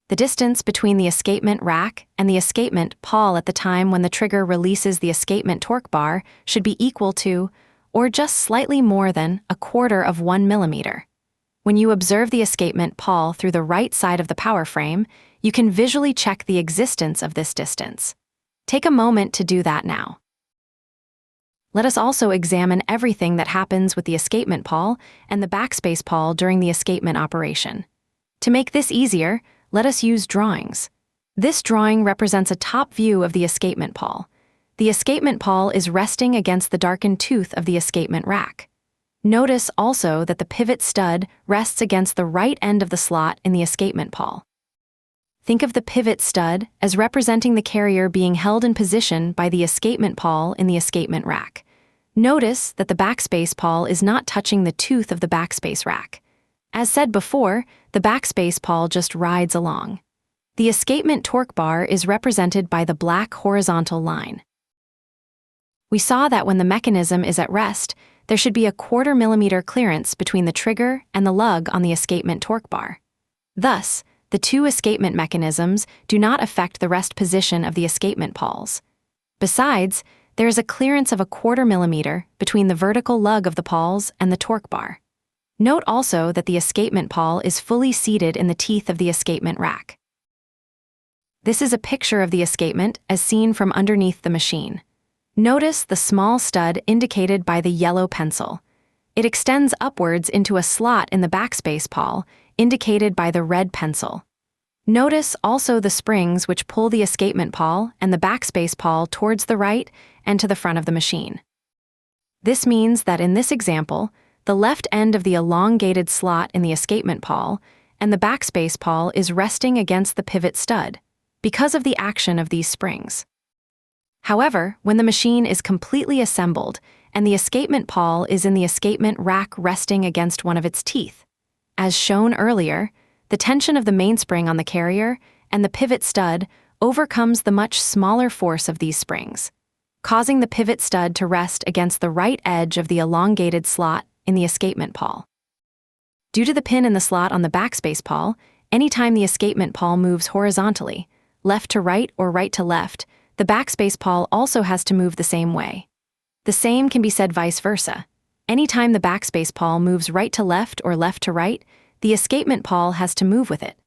The distance between the escapement rack and the escapement pawl at the time when the trigger releases the escapement torque bar should be equal to, or just slightly more than, 1/4 millimeter. When you observe the escapement pawl through the right side of the power frame, you can visually check the existence of this distance. Take a moment to do that now. Let us also examine everything that happens with the escapement pawl and the backspace pawl during the escapement operation. To make this easier, let us use drawings. This drawing represents a top view of the escapement pawl. The escapement pawl is resting against the darkened tooth of the escapement rack. Notice also that the pivot stud rests against the right end of the slot in the escapement pawl. Think of the pivot stud as representing the carrier being held in position by the escapement pawl in the escapement rack. Notice that the backspace pawl is not touching the tooth of the backspace rack. As said before, the backspace pawl just rides along. The escapement torque bar is represented by the black horizontal line. We saw that when the mechanism is at rest, there should be 1/4 millimeter clearance between the trigger and the lug on the escapement torque bar. Thus, the two escapement mechanisms do not affect the rest position of the escapement pawls. Besides, there is a clearance of 1/4 millimeter between the vertical lug of the pawls and the torque bar. Note also that the escapement pawl is fully seated in the teeth of the escapement rack. This is a picture of the escapement as seen from underneath the machine. Notice the small stud indicated by the yellow pencil. It extends upwards into a slot in the backspace pawl, indicated by the red pencil. Notice also the springs which pull the escapement pawl and the backspace pawl towards the right and to the front of the machine. This means that in this example, the left end of the elongated slot in the escapement pawl and the backspace pawl is resting against the pivot stud because of the action of these springs. However, when the machine is completely assembled and the escapement pawl is in the escapement rack resting against one of its teeth, As shown earlier, the tension of the mainspring on the carrier and the pivot stud overcomes the much smaller force of these springs, causing the pivot stud to rest against the right edge of the elongated slot in the escapement pawl. Due to the pin in the slot on the backspace pawl, anytime the escapement pawl moves horizontally, left to right or right to left, the backspace pawl also has to move the same way. The same can be said vice versa. Anytime the backspace pawl moves right to left or left to right, the escapement pawl has to move with it.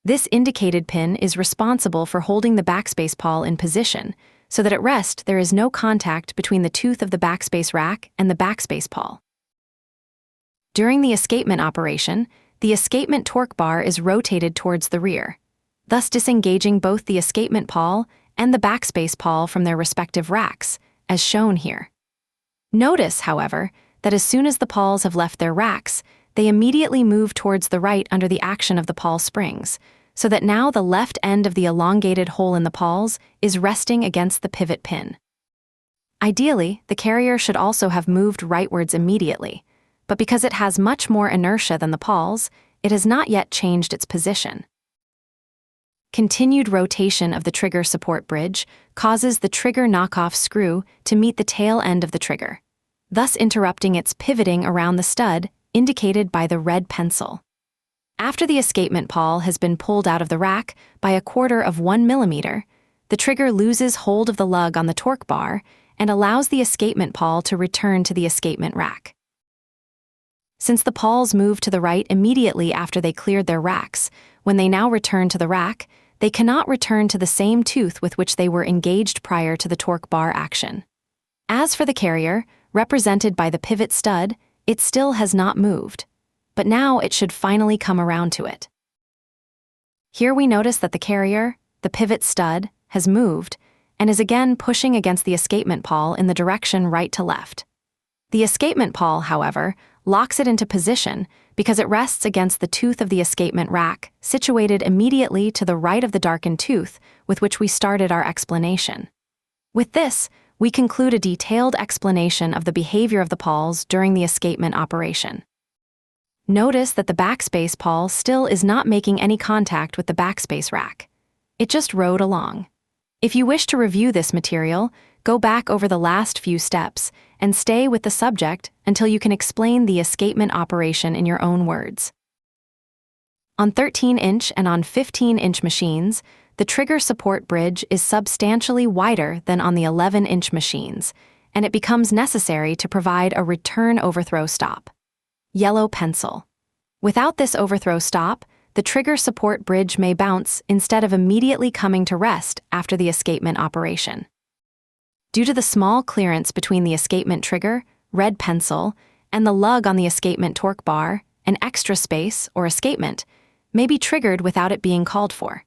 This indicated pin is responsible for holding the backspace pawl in position, so that at rest there is no contact between the tooth of the backspace rack and the backspace pawl. During the escapement operation, the escapement torque bar is rotated towards the rear, thus disengaging both the escapement pawl and the backspace pawl from their respective racks, as shown here. Notice, however, that as soon as the pawls have left their racks, they immediately move towards the right under the action of the pawl springs, so that now the left end of the elongated hole in the pawls is resting against the pivot pin. Ideally, the carrier should also have moved rightwards immediately, but because it has much more inertia than the pawls, it has not yet changed its position. Continued rotation of the trigger support bridge causes the trigger knockoff screw to meet the tail end of the trigger, thus interrupting its pivoting around the stud, indicated by the red pencil. After the escapement pawl has been pulled out of the rack by 1/4 millimeter, the trigger loses hold of the lug on the torque bar and allows the escapement pawl to return to the escapement rack. Since the pawls moved to the right immediately after they cleared their racks, when they now return to the rack, they cannot return to the same tooth with which they were engaged prior to the torque bar action. As for the carrier, represented by the pivot stud, it still has not moved, but now it should finally come around to it. Here we notice that the carrier, the pivot stud, has moved and is again pushing against the escapement pawl in the direction right to left. The escapement pawl, however, locks it into position because it rests against the tooth of the escapement rack, situated immediately to the right of the darkened tooth with which we started our explanation. With this, we conclude a detailed explanation of the behavior of the pawls during the escapement operation. Notice that the backspace pawl still is not making any contact with the backspace rack. It just rode along. If you wish to review this material, go back over the last few steps and stay with the subject until you can explain the escapement operation in your own words. On 13-inch and on 15-inch machines, the trigger support bridge is substantially wider than on the 11-inch machines, and it becomes necessary to provide a return overthrow stop. Yellow pencil. Without this overthrow stop, the trigger support bridge may bounce instead of immediately coming to rest after the escapement operation. Due to the small clearance between the escapement trigger, red pencil, and the lug on the escapement torque bar, an extra space, or escapement, may be triggered without it being called for.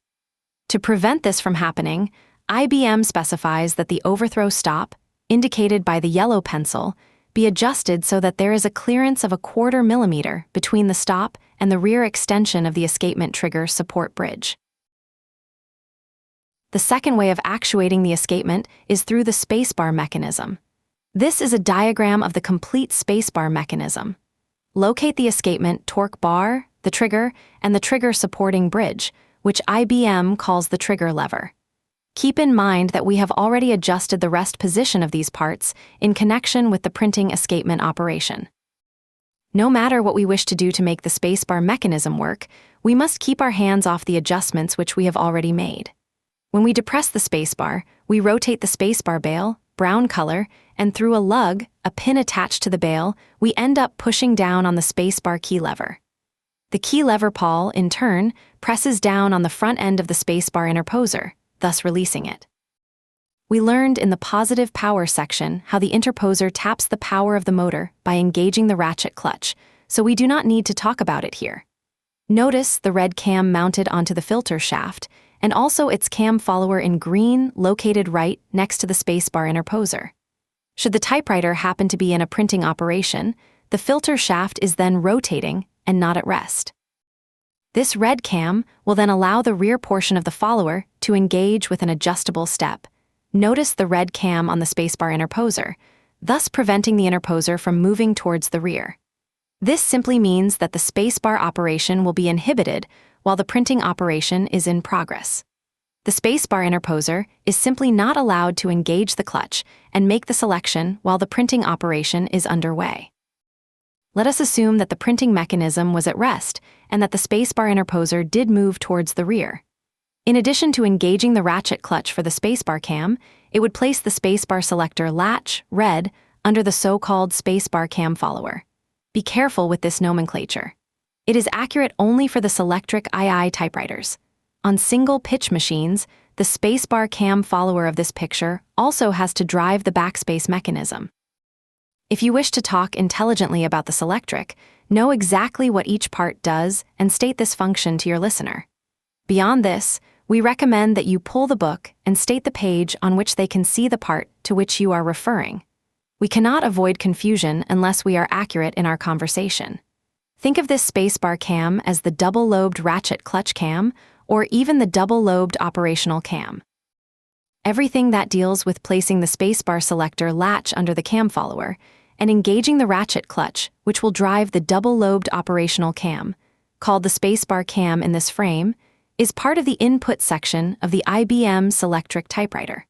To prevent this from happening, IBM specifies that the overthrow stop, indicated by the yellow pencil, be adjusted so that there is a clearance of 1/4 millimeter between the stop and the rear extension of the escapement trigger support bridge. The second way of actuating the escapement is through the spacebar mechanism. This is a diagram of the complete spacebar mechanism. Locate the escapement torque bar, the trigger, and the trigger supporting bridge, which IBM calls the trigger lever. Keep in mind that we have already adjusted the rest position of these parts in connection with the printing escapement operation. No matter what we wish to do to make the spacebar mechanism work, we must keep our hands off the adjustments which we have already made. When we depress the spacebar, we rotate the spacebar bail, brown color, and through a lug, a pin attached to the bail, we end up pushing down on the spacebar key lever. The key lever pawl, in turn, presses down on the front end of the spacebar interposer, thus releasing it. We learned in the positive power section how the interposer taps the power of the motor by engaging the ratchet clutch, so we do not need to talk about it here. Notice the red cam mounted onto the filter shaft, and also its cam follower in green located right next to the spacebar interposer. Should the typewriter happen to be in a printing operation, the filter shaft is then rotating and not at rest. This red cam will then allow the rear portion of the follower to engage with an adjustable step. Notice the red cam on the spacebar interposer, thus preventing the interposer from moving towards the rear. This simply means that the spacebar operation will be inhibited while the printing operation is in progress. The spacebar interposer is simply not allowed to engage the clutch and make the selection while the printing operation is underway. Let us assume that the printing mechanism was at rest and that the spacebar interposer did move towards the rear. In addition to engaging the ratchet clutch for the spacebar cam, it would place the spacebar selector latch, red, under the so-called spacebar cam follower. Be careful with this nomenclature. It is accurate only for the Selectric II typewriters. On single pitch machines, the spacebar cam follower of this picture also has to drive the backspace mechanism. If you wish to talk intelligently about the Selectric, know exactly what each part does and state this function to your listener. Beyond this, we recommend that you pull the book and state the page on which they can see the part to which you are referring. We cannot avoid confusion unless we are accurate in our conversation. Think of this spacebar cam as the double-lobed ratchet clutch cam, or even the double-lobed operational cam. Everything that deals with placing the spacebar selector latch under the cam follower and engaging the ratchet clutch, which will drive the double-lobed operational cam, called the spacebar cam in this frame, is part of the input section of the IBM Selectric Typewriter.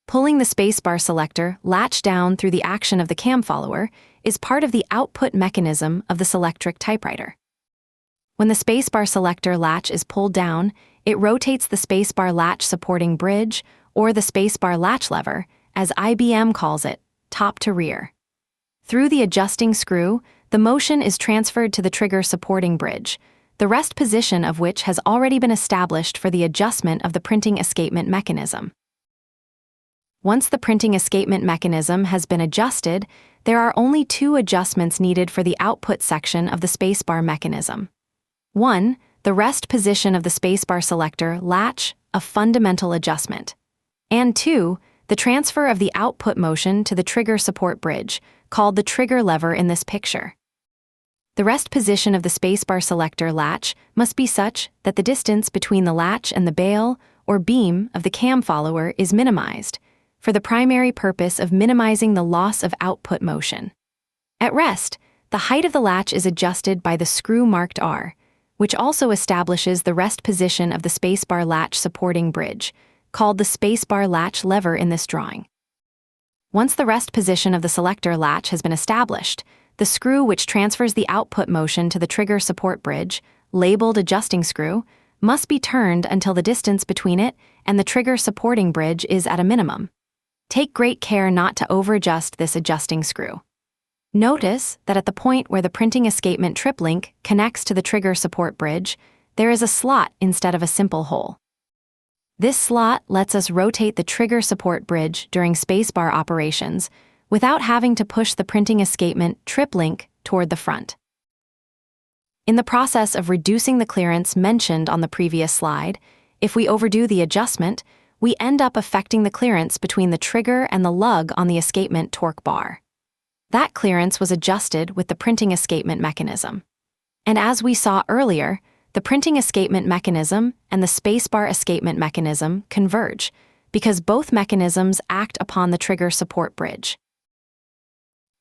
Pulling the spacebar selector latch down through the action of the cam follower is part of the output mechanism of the Selectric Typewriter. When the spacebar selector latch is pulled down, it rotates the spacebar latch supporting bridge, or the spacebar latch lever, as IBM calls it, top to rear. Through the adjusting screw, the motion is transferred to the trigger supporting bridge, the rest position of which has already been established for the adjustment of the printing escapement mechanism. Once the printing escapement mechanism has been adjusted, there are only two adjustments needed for the output section of the spacebar mechanism. 1. The rest position of the spacebar selector latch, a fundamental adjustment. And 2. The transfer of the output motion to the trigger support bridge, called the trigger lever in this picture. The rest position of the spacebar selector latch must be such that the distance between the latch and the bail, or beam, of the cam follower is minimized, for the primary purpose of minimizing the loss of output motion. At rest, the height of the latch is adjusted by the screw marked R, which also establishes the rest position of the spacebar latch supporting bridge, called the spacebar latch lever in this drawing. Once the rest position of the selector latch has been established, the screw which transfers the output motion to the trigger support bridge, labeled adjusting screw, must be turned until the distance between it and the trigger supporting bridge is at a minimum. Take great care not to overadjust this adjusting screw. Notice that at the point where the printing escapement trip link connects to the trigger support bridge, there is a slot instead of a simple hole. This slot lets us rotate the trigger support bridge during spacebar operations without having to push the printing escapement trip link toward the front. In the process of reducing the clearance mentioned on the previous slide, if we overdo the adjustment, we end up affecting the clearance between the trigger and the lug on the escapement torque bar. That clearance was adjusted with the printing escapement mechanism. And as we saw earlier, the printing escapement mechanism and the spacebar escapement mechanism converge, because both mechanisms act upon the trigger support bridge.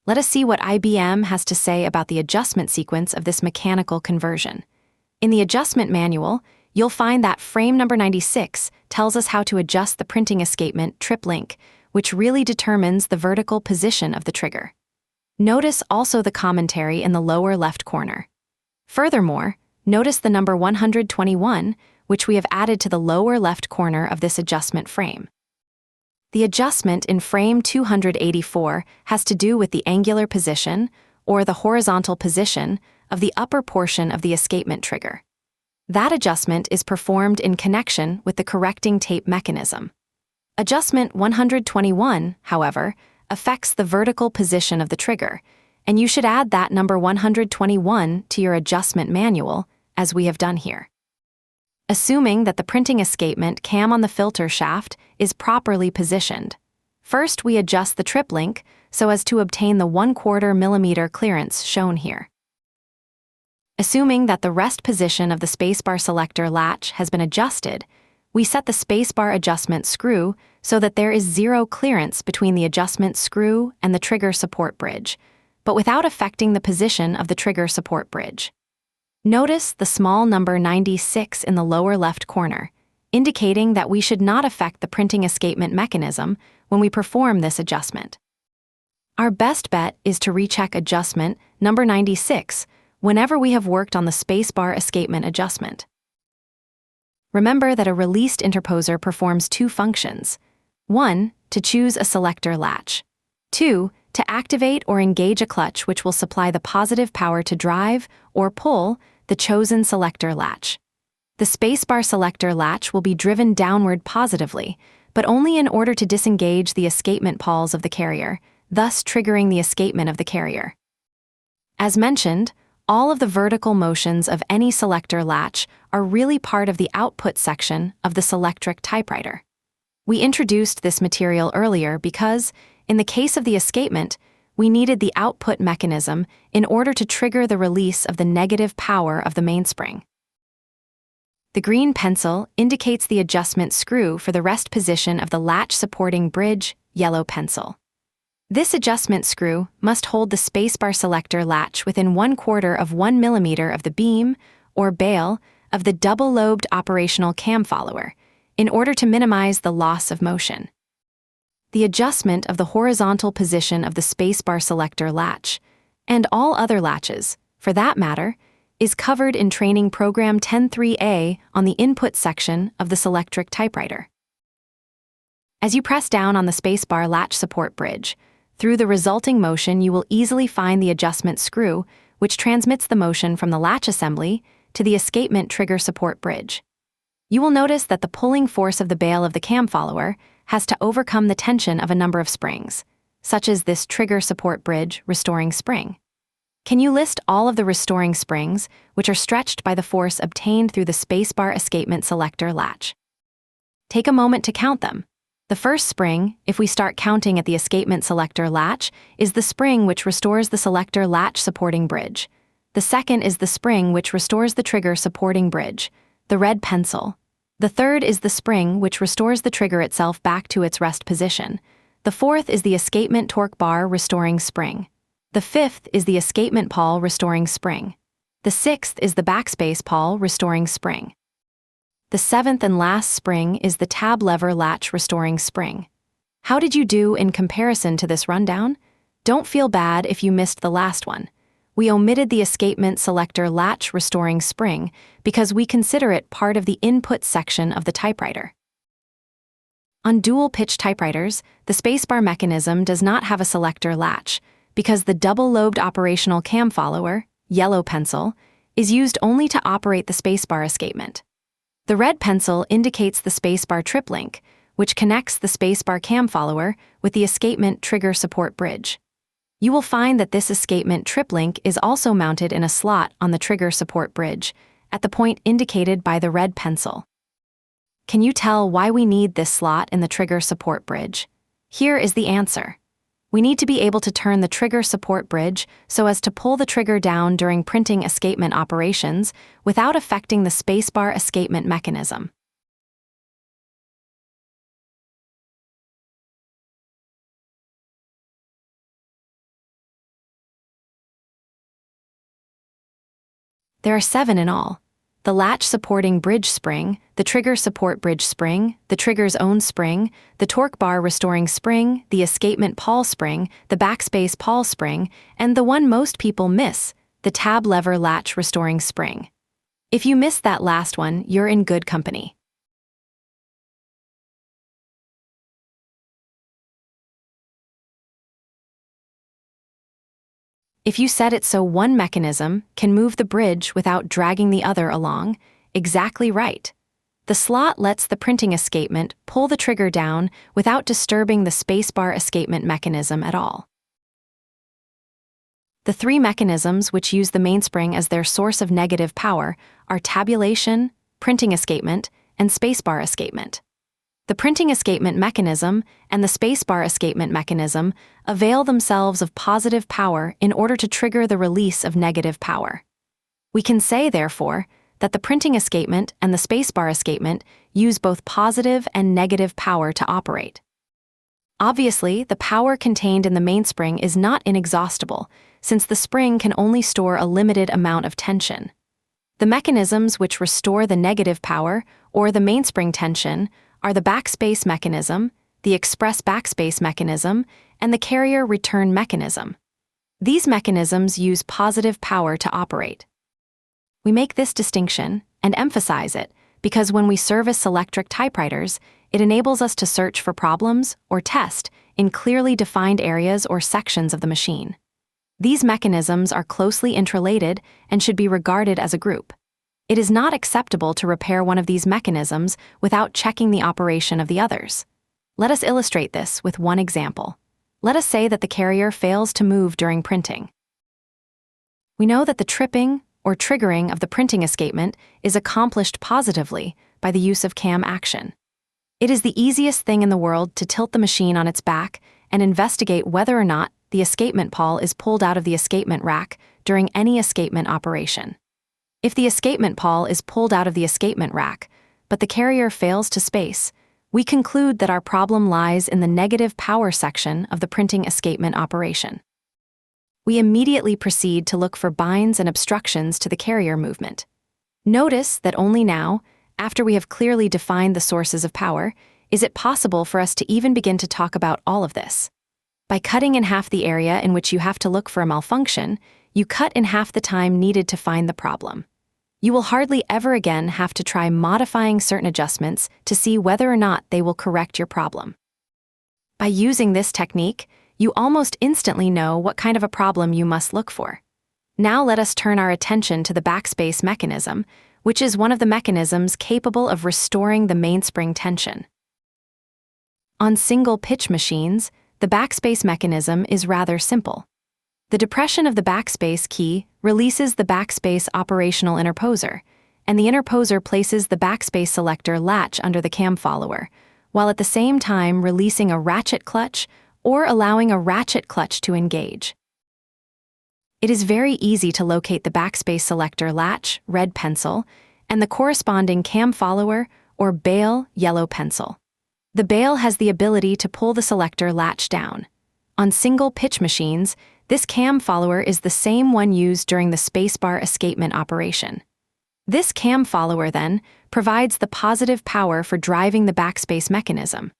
Let us see what IBM has to say about the adjustment sequence of this mechanical conversion. In the adjustment manual, you'll find that frame number 96 tells us how to adjust the printing escapement trip link, which really determines the vertical position of the trigger. Notice also the commentary in the lower left corner. Furthermore, notice the number 121, which we have added to the lower left corner of this adjustment frame. The adjustment in frame 284 has to do with the angular position, or the horizontal position, of the upper portion of the escapement trigger. That adjustment is performed in connection with the correcting tape mechanism. Adjustment 121, however, affects the vertical position of the trigger, and you should add that number 121 to your adjustment manual, as we have done here. Assuming that the printing escapement cam on the filter shaft is properly positioned, first we adjust the trip link so as to obtain the 1/4 millimeter clearance shown here. Assuming that the rest position of the spacebar selector latch has been adjusted, we set the spacebar adjustment screw so that there is zero clearance between the adjustment screw and the trigger support bridge, but without affecting the position of the trigger support bridge. Notice the small number 96 in the lower left corner, indicating that we should not affect the printing escapement mechanism when we perform this adjustment. Our best bet is to recheck adjustment number 96 whenever we have worked on the spacebar escapement adjustment. Remember that a released interposer performs two functions. 1. To choose a selector latch. 2. To activate or engage a clutch which will supply the positive power to drive or pull the chosen selector latch. The spacebar selector latch will be driven downward positively, but only in order to disengage the escapement pawls of the carrier, thus triggering the escapement of the carrier. As mentioned, all of the vertical motions of any selector latch are really part of the output section of the Selectric Typewriter. We introduced this material earlier because, in the case of the escapement, we needed the output mechanism in order to trigger the release of the negative power of the mainspring. The green pencil indicates the adjustment screw for the rest position of the latch supporting bridge, yellow pencil. This adjustment screw must hold the spacebar selector latch within 1/4 of 1 millimeter of the beam, or bail, of the double-lobed operational cam follower, in order to minimize the loss of motion. The adjustment of the horizontal position of the spacebar selector latch, and all other latches, for that matter, is covered in Training Program 10.3a on the input section of the Selectric Typewriter. As you press down on the spacebar latch support bridge, through the resulting motion you will easily find the adjustment screw, which transmits the motion from the latch assembly to the escapement trigger support bridge. You will notice that the pulling force of the bail of the cam follower has to overcome the tension of a number of springs, such as this trigger support bridge restoring spring. Can you list all of the restoring springs, which are stretched by the force obtained through the spacebar escapement selector latch? Take a moment to count them. The first spring, if we start counting at the escapement selector latch, is the spring which restores the selector latch supporting bridge. The second is the spring which restores the trigger supporting bridge, the red pencil. The third is the spring which restores the trigger itself back to its rest position. The fourth is the escapement torque bar restoring spring. The fifth is the escapement pawl restoring spring. The sixth is the backspace pawl restoring spring. The seventh and last spring is the tab lever latch restoring spring. How did you do in comparison to this rundown? Don't feel bad if you missed the last one. We omitted the escapement selector latch restoring spring because we consider it part of the input section of the typewriter. On dual-pitch typewriters, the spacebar mechanism does not have a selector latch because the double-lobed operational cam follower, yellow pencil, is used only to operate the spacebar escapement. The red pencil indicates the spacebar trip link, which connects the spacebar cam follower with the escapement trigger support bridge. You will find that this escapement trip link is also mounted in a slot on the trigger support bridge, at the point indicated by the red pencil. Can you tell why we need this slot in the trigger support bridge? Here is the answer. We need to be able to turn the trigger support bridge so as to pull the trigger down during printing escapement operations without affecting the spacebar escapement mechanism. There are 7 in all: the latch supporting bridge spring, the trigger support bridge spring, the trigger's own spring, the torque bar restoring spring, the escapement pawl spring, the backspace pawl spring, and the one most people miss, the tab lever latch restoring spring. If you missed that last one, you're in good company. If you set it so one mechanism can move the bridge without dragging the other along, exactly right. The slot lets the printing escapement pull the trigger down without disturbing the spacebar escapement mechanism at all. The 3 mechanisms which use the mainspring as their source of negative power are tabulation, printing escapement, and spacebar escapement. The printing escapement mechanism and the spacebar escapement mechanism avail themselves of positive power in order to trigger the release of negative power. We can say, therefore, that the printing escapement and the spacebar escapement use both positive and negative power to operate. Obviously, the power contained in the mainspring is not inexhaustible, since the spring can only store a limited amount of tension. The mechanisms which restore the negative power, or the mainspring tension, are the backspace mechanism, the express backspace mechanism, and the carrier return mechanism. These mechanisms use positive power to operate. We make this distinction and emphasize it because when we service Selectric typewriters, it enables us to search for problems or test in clearly defined areas or sections of the machine. These mechanisms are closely interrelated and should be regarded as a group. It is not acceptable to repair one of these mechanisms without checking the operation of the others. Let us illustrate this with one example. Let us say that the carrier fails to move during printing. We know that the tripping or triggering of the printing escapement is accomplished positively by the use of cam action. It is the easiest thing in the world to tilt the machine on its back and investigate whether or not the escapement pawl is pulled out of the escapement rack during any escapement operation. If the escapement pawl is pulled out of the escapement rack, but the carrier fails to space, we conclude that our problem lies in the negative power section of the printing escapement operation. We immediately proceed to look for binds and obstructions to the carrier movement. Notice that only now, after we have clearly defined the sources of power, is it possible for us to even begin to talk about all of this. By cutting in half the area in which you have to look for a malfunction, you cut in half the time needed to find the problem. You will hardly ever again have to try modifying certain adjustments to see whether or not they will correct your problem. By using this technique, you almost instantly know what kind of a problem you must look for. Now let us turn our attention to the backspace mechanism, which is one of the mechanisms capable of restoring the mainspring tension. On single pitch machines, the backspace mechanism is rather simple. The depression of the backspace key releases the backspace operational interposer, and the interposer places the backspace selector latch under the cam follower, while at the same time releasing a ratchet clutch or allowing a ratchet clutch to engage. It is very easy to locate the backspace selector latch, red pencil, and the corresponding cam follower, or bail, yellow pencil. The bail has the ability to pull the selector latch down. On single pitch machines, this cam follower is the same one used during the Spacebar escapement operation. This cam follower, then, provides the positive power for driving the backspace mechanism.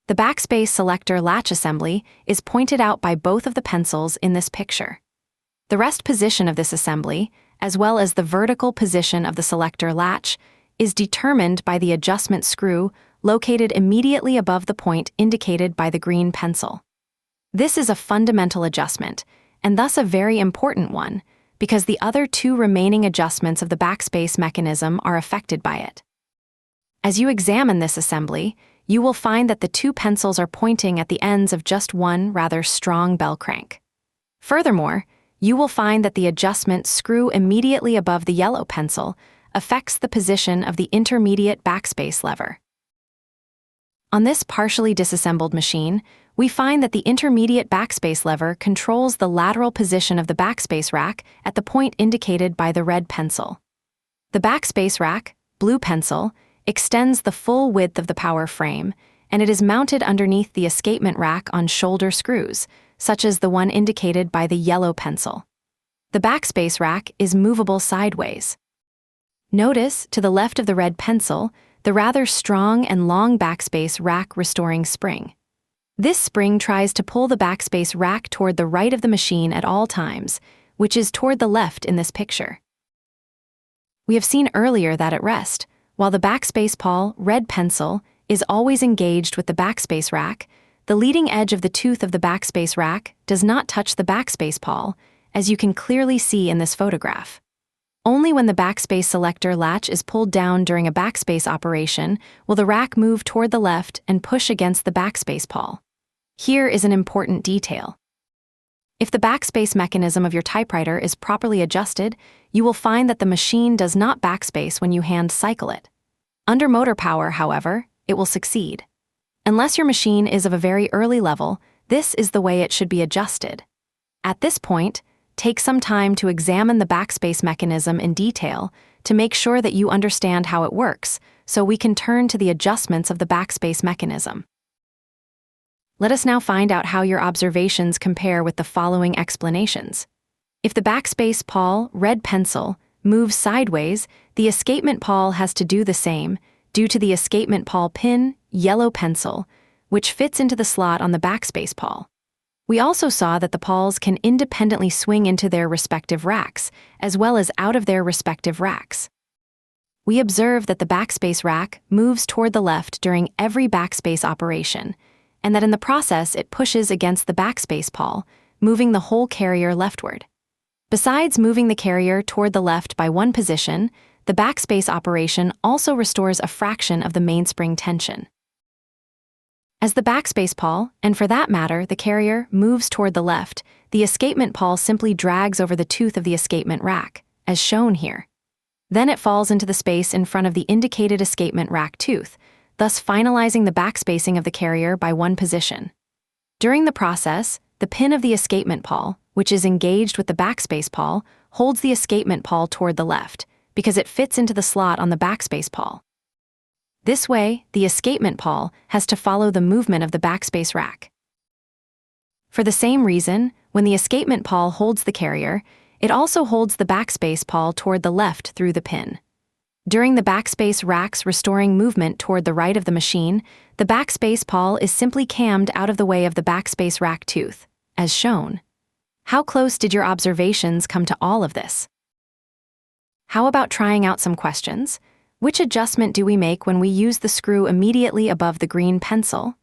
The backspace selector latch assembly is pointed out by both of the pencils in this picture. The rest position of this assembly, as well as the vertical position of the selector latch, is determined by the adjustment screw located immediately above the point indicated by the green pencil. This is a fundamental adjustment, and thus a very important one, because the other two remaining adjustments of the backspace mechanism are affected by it. As you examine this assembly, you will find that the two pencils are pointing at the ends of just one rather strong bell crank. Furthermore, you will find that the adjustment screw immediately above the yellow pencil affects the position of the intermediate backspace lever. On this partially disassembled machine, we find that the intermediate backspace lever controls the lateral position of the backspace rack at the point indicated by the red pencil. The backspace rack, blue pencil, extends the full width of the power frame, and it is mounted underneath the escapement rack on shoulder screws, such as the one indicated by the yellow pencil. The backspace rack is movable sideways. Notice, to the left of the red pencil, the rather strong and long backspace rack restoring spring. This spring tries to pull the backspace rack toward the right of the machine at all times, which is toward the left in this picture. We have seen earlier that at rest, while the backspace pawl, red pencil, is always engaged with the backspace rack, the leading edge of the tooth of the backspace rack does not touch the backspace pawl, as you can clearly see in this photograph. Only when the backspace selector latch is pulled down during a backspace operation will the rack move toward the left and push against the backspace pawl. Here is an important detail. If the backspace mechanism of your typewriter is properly adjusted, you will find that the machine does not backspace when you hand cycle it. Under motor power, however, it will succeed. Unless your machine is of a very early level, this is the way it should be adjusted. At this point, take some time to examine the backspace mechanism in detail to make sure that you understand how it works, so we can turn to the adjustments of the backspace mechanism. Let us now find out how your observations compare with the following explanations. If the backspace pawl, red pencil, moves sideways, the escapement pawl has to do the same due to the escapement pawl pin, yellow pencil, which fits into the slot on the backspace pawl. We also saw that the pawls can independently swing into their respective racks, as well as out of their respective racks. We observe that the backspace rack moves toward the left during every backspace operation, and that in the process it pushes against the backspace pawl, moving the whole carrier leftward. Besides moving the carrier toward the left by one position, the backspace operation also restores a fraction of the mainspring tension. As the backspace pawl, and for that matter the carrier, moves toward the left, the escapement pawl simply drags over the tooth of the escapement rack, as shown here. Then it falls into the space in front of the indicated escapement rack tooth, thus finalizing the backspacing of the carrier by one position. During the process, the pin of the escapement pawl, which is engaged with the backspace pawl, holds the escapement pawl toward the left, because it fits into the slot on the backspace pawl. This way, the escapement pawl has to follow the movement of the backspace rack. For the same reason, when the escapement pawl holds the carrier, it also holds the backspace pawl toward the left through the pin. During the backspace rack's restoring movement toward the right of the machine, the backspace pawl is simply cammed out of the way of the backspace rack tooth, as shown. How close did your observations come to all of this? How about trying out some questions? Which adjustment do we make when we use the screw immediately above the green pencil?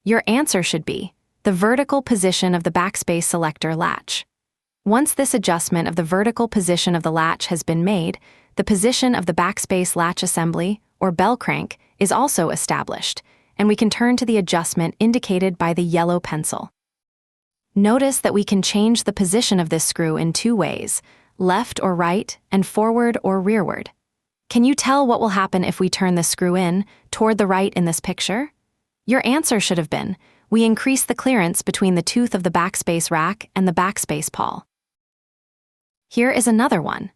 Your answer should be the vertical position of the backspace selector latch. Once this adjustment of the vertical position of the latch has been made, the position of the backspace latch assembly, or bell crank, is also established, and we can turn to the adjustment indicated by the yellow pencil. Notice that we can change the position of this screw in two ways, left or right, and forward or rearward. Can you tell what will happen if we turn the screw in, toward the right in this picture? Your answer should have been, we increase the clearance between the tooth of the backspace rack and the backspace pawl. Here is another one.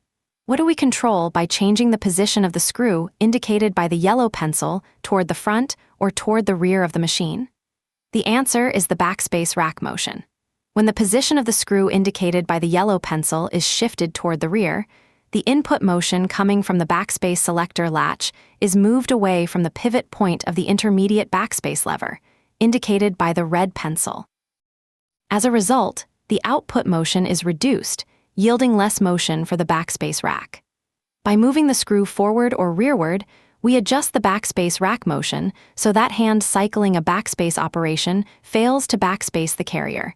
What do we control by changing the position of the screw indicated by the yellow pencil toward the front or toward the rear of the machine? The answer is the backspace rack motion. When the position of the screw indicated by the yellow pencil is shifted toward the rear, the input motion coming from the backspace selector latch is moved away from the pivot point of the intermediate backspace lever, indicated by the red pencil. As a result, the output motion is reduced, yielding less motion for the backspace rack. By moving the screw forward or rearward, we adjust the backspace rack motion so that hand cycling a backspace operation fails to backspace the carrier,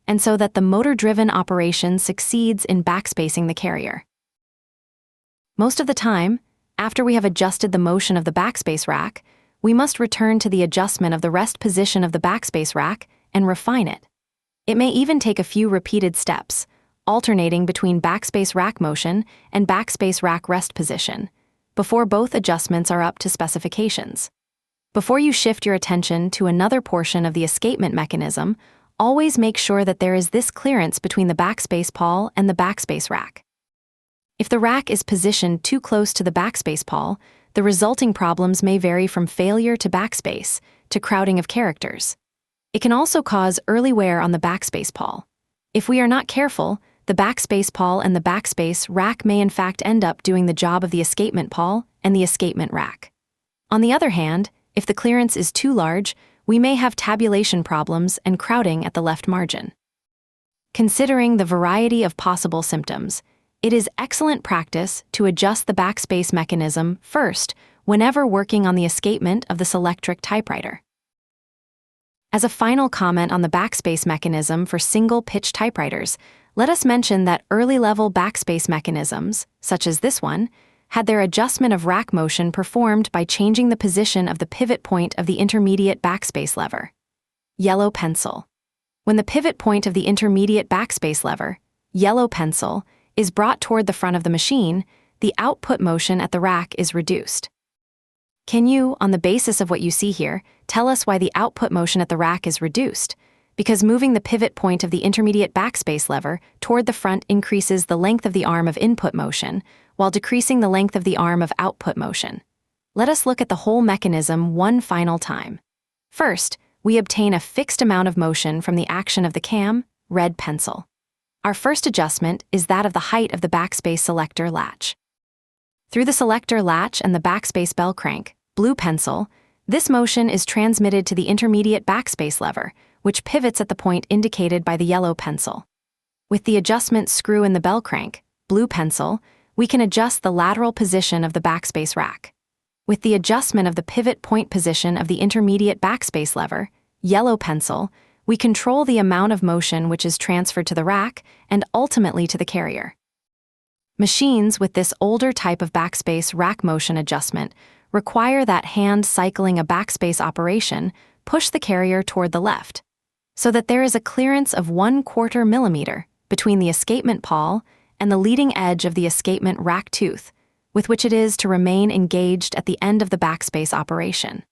and so that the motor-driven operation succeeds in backspacing the carrier. Most of the time, after we have adjusted the motion of the backspace rack, we must return to the adjustment of the rest position of the backspace rack and refine it. It may even take a few repeated steps, alternating between backspace rack motion and backspace rack rest position, before both adjustments are up to specifications. Before you shift your attention to another portion of the escapement mechanism, always make sure that there is this clearance between the backspace pawl and the backspace rack. If the rack is positioned too close to the backspace pawl, the resulting problems may vary from failure to backspace to crowding of characters. It can also cause early wear on the backspace pawl. If we are not careful, the backspace pawl and the backspace rack may in fact end up doing the job of the escapement pawl and the escapement rack. On the other hand, if the clearance is too large, we may have tabulation problems and crowding at the left margin. Considering the variety of possible symptoms, it is excellent practice to adjust the backspace mechanism first whenever working on the escapement of the Selectric typewriter. As a final comment on the backspace mechanism for single-pitch typewriters, let us mention that early-level backspace mechanisms, such as this one, had their adjustment of rack motion performed by changing the position of the pivot point of the intermediate backspace lever. Yellow pencil. When the pivot point of the intermediate backspace lever, yellow pencil, is brought toward the front of the machine, the output motion at the rack is reduced. Can you, on the basis of what you see here, tell us why the output motion at the rack is reduced? Because moving the pivot point of the intermediate backspace lever toward the front increases the length of the arm of input motion, while decreasing the length of the arm of output motion. Let us look at the whole mechanism one final time. First, we obtain a fixed amount of motion from the action of the cam, red pencil. Our first adjustment is that of the height of the backspace selector latch. Through the selector latch and the backspace bell crank, blue pencil, this motion is transmitted to the intermediate backspace lever, which pivots at the point indicated by the yellow pencil. With the adjustment screw in the bell crank, blue pencil, we can adjust the lateral position of the backspace rack. With the adjustment of the pivot point position of the intermediate backspace lever, yellow pencil, we control the amount of motion which is transferred to the rack and ultimately to the carrier. Machines with this older type of backspace rack motion adjustment require that hand cycling a backspace operation push the carrier toward the left, so that there is a clearance of 1/4 millimeter between the escapement pawl and the leading edge of the escapement rack tooth, with which it is to remain engaged at the end of the backspace operation.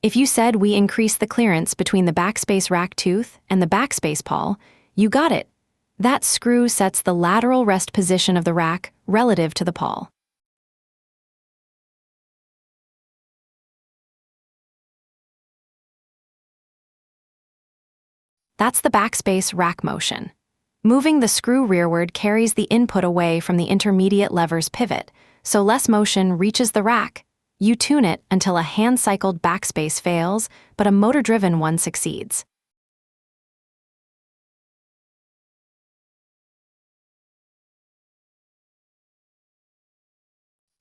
If you said we increase the clearance between the backspace rack tooth and the backspace pawl, you got it. That screw sets the lateral rest position of the rack relative to the pawl. That's the backspace rack motion. Moving the screw rearward carries the input away from the intermediate lever's pivot, so less motion reaches the rack. You tune it until a hand-cycled backspace fails, but a motor-driven one succeeds.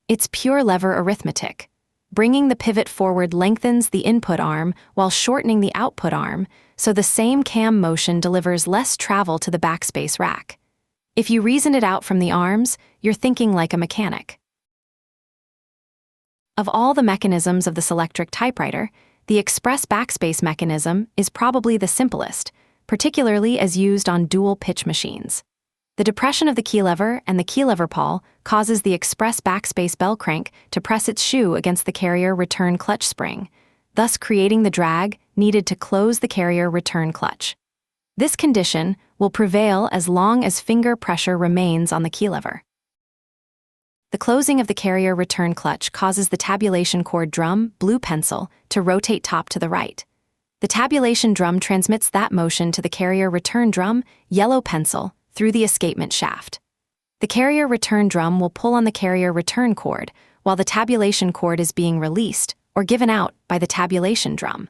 It's pure lever arithmetic. Bringing the pivot forward lengthens the input arm while shortening the output arm, so the same cam motion delivers less travel to the backspace rack. If you reason it out from the arms, you're thinking like a mechanic. Of all the mechanisms of the Selectric typewriter, the express backspace mechanism is probably the simplest, particularly as used on dual-pitch machines. The depression of the key lever and the key lever pawl causes the express backspace bell crank to press its shoe against the carrier return clutch spring, thus creating the drag needed to close the carrier return clutch. This condition will prevail as long as finger pressure remains on the key lever. The closing of the carrier return clutch causes the tabulation cord drum, blue pencil, to rotate top to the right. The tabulation drum transmits that motion to the carrier return drum, yellow pencil, through the escapement shaft. The carrier return drum will pull on the carrier return cord while the tabulation cord is being released or given out by the tabulation drum.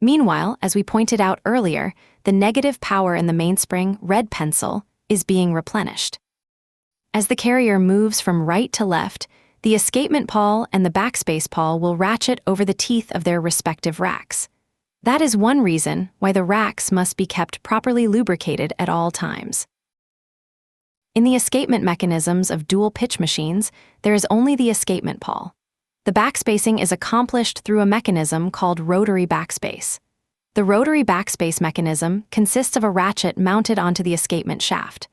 Meanwhile, as we pointed out earlier, the negative power in the mainspring, red pencil, is being replenished. As the carrier moves from right to left, the escapement pawl and the backspace pawl will ratchet over the teeth of their respective racks. That is one reason why the racks must be kept properly lubricated at all times. In the escapement mechanisms of dual-pitch machines, there is only the escapement pawl. The backspacing is accomplished through a mechanism called rotary backspace. The rotary backspace mechanism consists of a ratchet mounted onto the escapement shaft.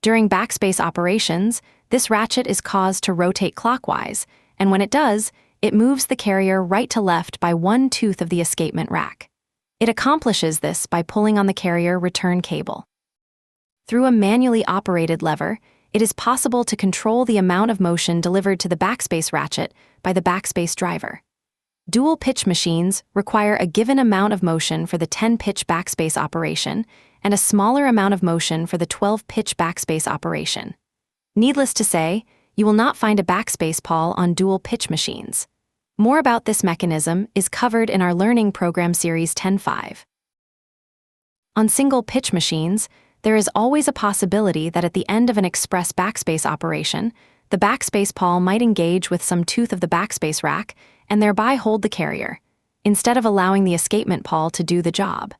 During backspace operations, this ratchet is caused to rotate clockwise, and when it does, it moves the carrier right to left by one tooth of the escapement rack. It accomplishes this by pulling on the carrier return cable. Through a manually operated lever, it is possible to control the amount of motion delivered to the backspace ratchet by the backspace driver. Dual-pitch machines require a given amount of motion for the 10-pitch backspace operation and a smaller amount of motion for the 12-pitch backspace operation. Needless to say, you will not find a backspace pawl on dual-pitch machines. More about this mechanism is covered in our Learning Program Series 10.5. On single-pitch machines, there is always a possibility that at the end of an express backspace operation, the backspace pawl might engage with some tooth of the backspace rack and thereby hold the carrier, instead of allowing the escapement pawl to do the job.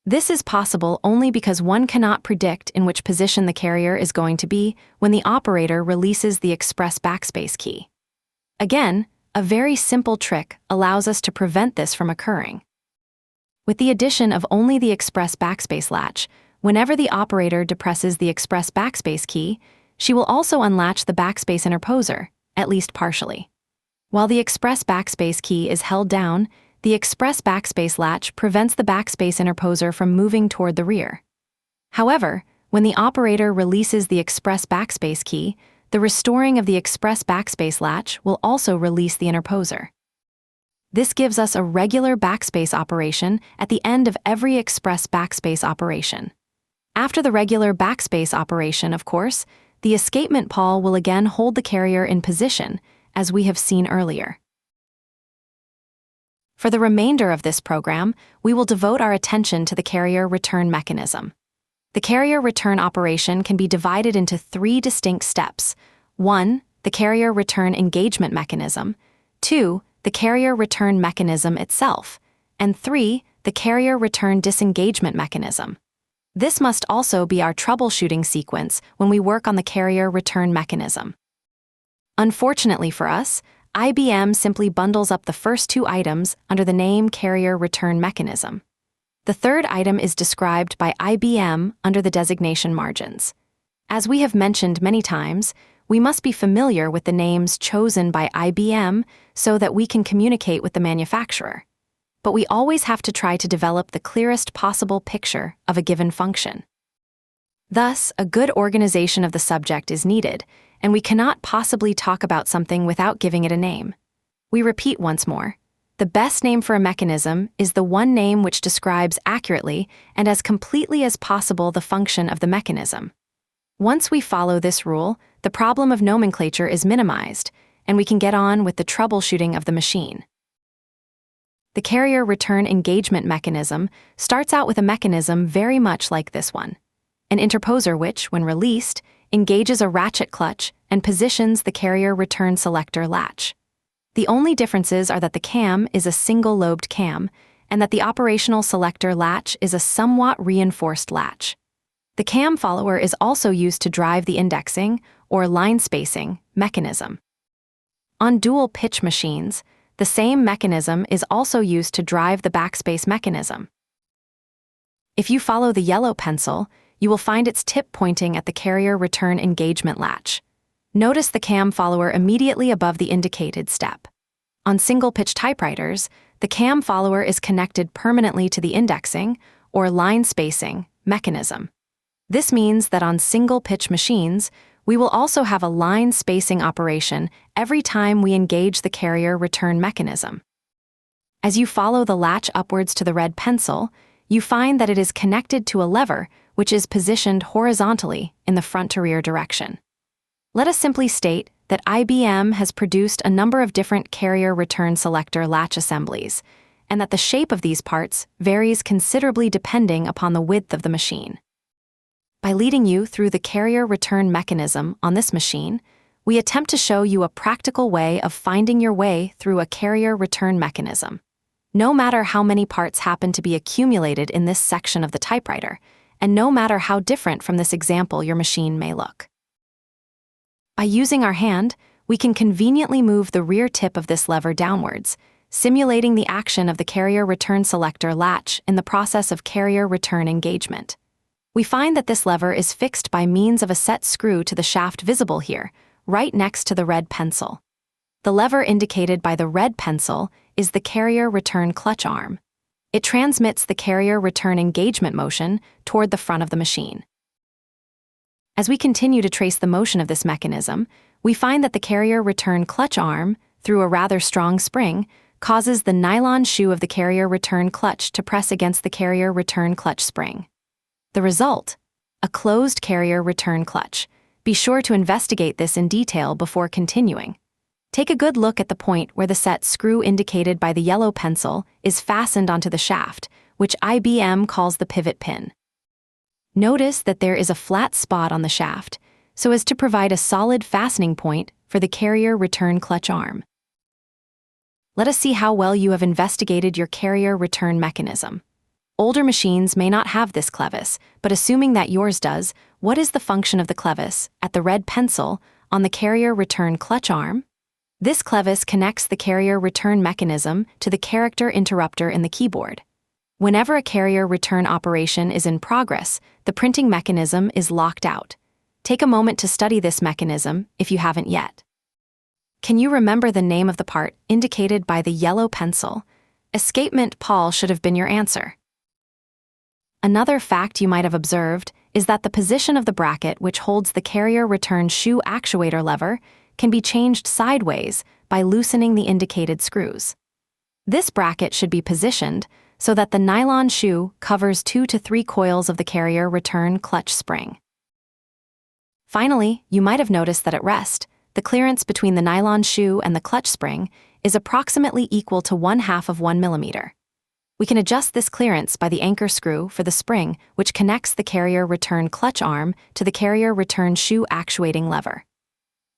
This is possible only because one cannot predict in which position the carrier is going to be when the operator releases the express backspace key. Again, a very simple trick allows us to prevent this from occurring. With the addition of only the express backspace latch, whenever the operator depresses the express backspace key, she will also unlatch the backspace interposer, at least partially. While the express backspace key is held down, the express backspace latch prevents the backspace interposer from moving toward the rear. However, When the operator releases the express backspace key, the restoring of the express backspace latch will also release the interposer. This gives us a regular backspace operation at the end of every express backspace operation. After the regular backspace operation, of course, the escapement pawl will again hold the carrier in position, as we have seen earlier. For the remainder of this program, we will devote our attention to the carrier return mechanism. The carrier return operation can be divided into 3 distinct steps. 1. The carrier return engagement mechanism. 2. The carrier return mechanism itself. And 3. The carrier return disengagement mechanism. This must also be our troubleshooting sequence when we work on the carrier return mechanism. Unfortunately for us, IBM simply bundles up the first 2 items under the name carrier return mechanism. The third item is described by IBM under the designation margins. As we have mentioned many times, we must be familiar with the names chosen by IBM so that we can communicate with the manufacturer. But we always have to try to develop the clearest possible picture of a given function. Thus, a good organization of the subject is needed, and we cannot possibly talk about something without giving it a name. We repeat once more. The best name for a mechanism is the one name which describes accurately and as completely as possible the function of the mechanism. Once we follow this rule, the problem of nomenclature is minimized, and we can get on with the troubleshooting of the machine. The carrier return engagement mechanism starts out with a mechanism very much like this one. An interposer which, when released, engages a ratchet clutch and positions the carrier return selector latch. The only differences are that the cam is a single-lobed cam and that the operational selector latch is a somewhat reinforced latch. The cam follower is also used to drive the indexing, or line spacing, mechanism. On dual-pitch machines, the same mechanism is also used to drive the backspace mechanism. If you follow the yellow pencil, you will find its tip pointing at the carrier return engagement latch. Notice the cam follower immediately above the indicated step. On single-pitch typewriters, the cam follower is connected permanently to the indexing, or line spacing, mechanism. This means that on single-pitch machines, we will also have a line spacing operation every time we engage the carrier return mechanism. As you follow the latch upwards to the red pencil, you find that it is connected to a lever which is positioned horizontally in the front-to-rear direction. Let us simply state that IBM has produced a number of different carrier return selector latch assemblies, and that the shape of these parts varies considerably depending upon the width of the machine. By leading you through the carrier return mechanism on this machine, we attempt to show you a practical way of finding your way through a carrier return mechanism. No matter how many parts happen to be accumulated in this section of the typewriter, and no matter how different from this example your machine may look. By using our hand, we can conveniently move the rear tip of this lever downwards, simulating the action of the carrier return selector latch in the process of carrier return engagement. We find that this lever is fixed by means of a set screw to the shaft visible here, right next to the red pencil. The lever indicated by the red pencil is the carrier return clutch arm. It transmits the carrier return engagement motion toward the front of the machine. As we continue to trace the motion of this mechanism, we find that the carrier return clutch arm, through a rather strong spring, causes the nylon shoe of the carrier return clutch to press against the carrier return clutch spring. The result? A closed carrier return clutch. Be sure to investigate this in detail before continuing. Take a good look at the point where the set screw indicated by the yellow pencil is fastened onto the shaft, which IBM calls the pivot pin. Notice that there is a flat spot on the shaft, so as to provide a solid fastening point for the carrier return clutch arm. Let us see how well you have investigated your carrier return mechanism. Older machines may not have this clevis, but assuming that yours does, what is the function of the clevis at the red pencil on the carrier return clutch arm? This clevis connects the carrier return mechanism to the character interrupter in the keyboard. Whenever a carrier return operation is in progress, the printing mechanism is locked out. Take a moment to study this mechanism if you haven't yet. Can you remember the name of the part indicated by the yellow pencil? Escapement Pawls should have been your answer. Another fact you might have observed is that the position of the bracket which holds the carrier return shoe actuator lever can be changed sideways by loosening the indicated screws. This bracket should be positioned so that the nylon shoe covers 2 to 3 coils of the carrier return clutch spring. Finally, you might have noticed that at rest, the clearance between the nylon shoe and the clutch spring is approximately equal to 1/2 of 1 millimeter. We can adjust this clearance by the anchor screw for the spring which connects the carrier return clutch arm to the carrier return shoe actuating lever.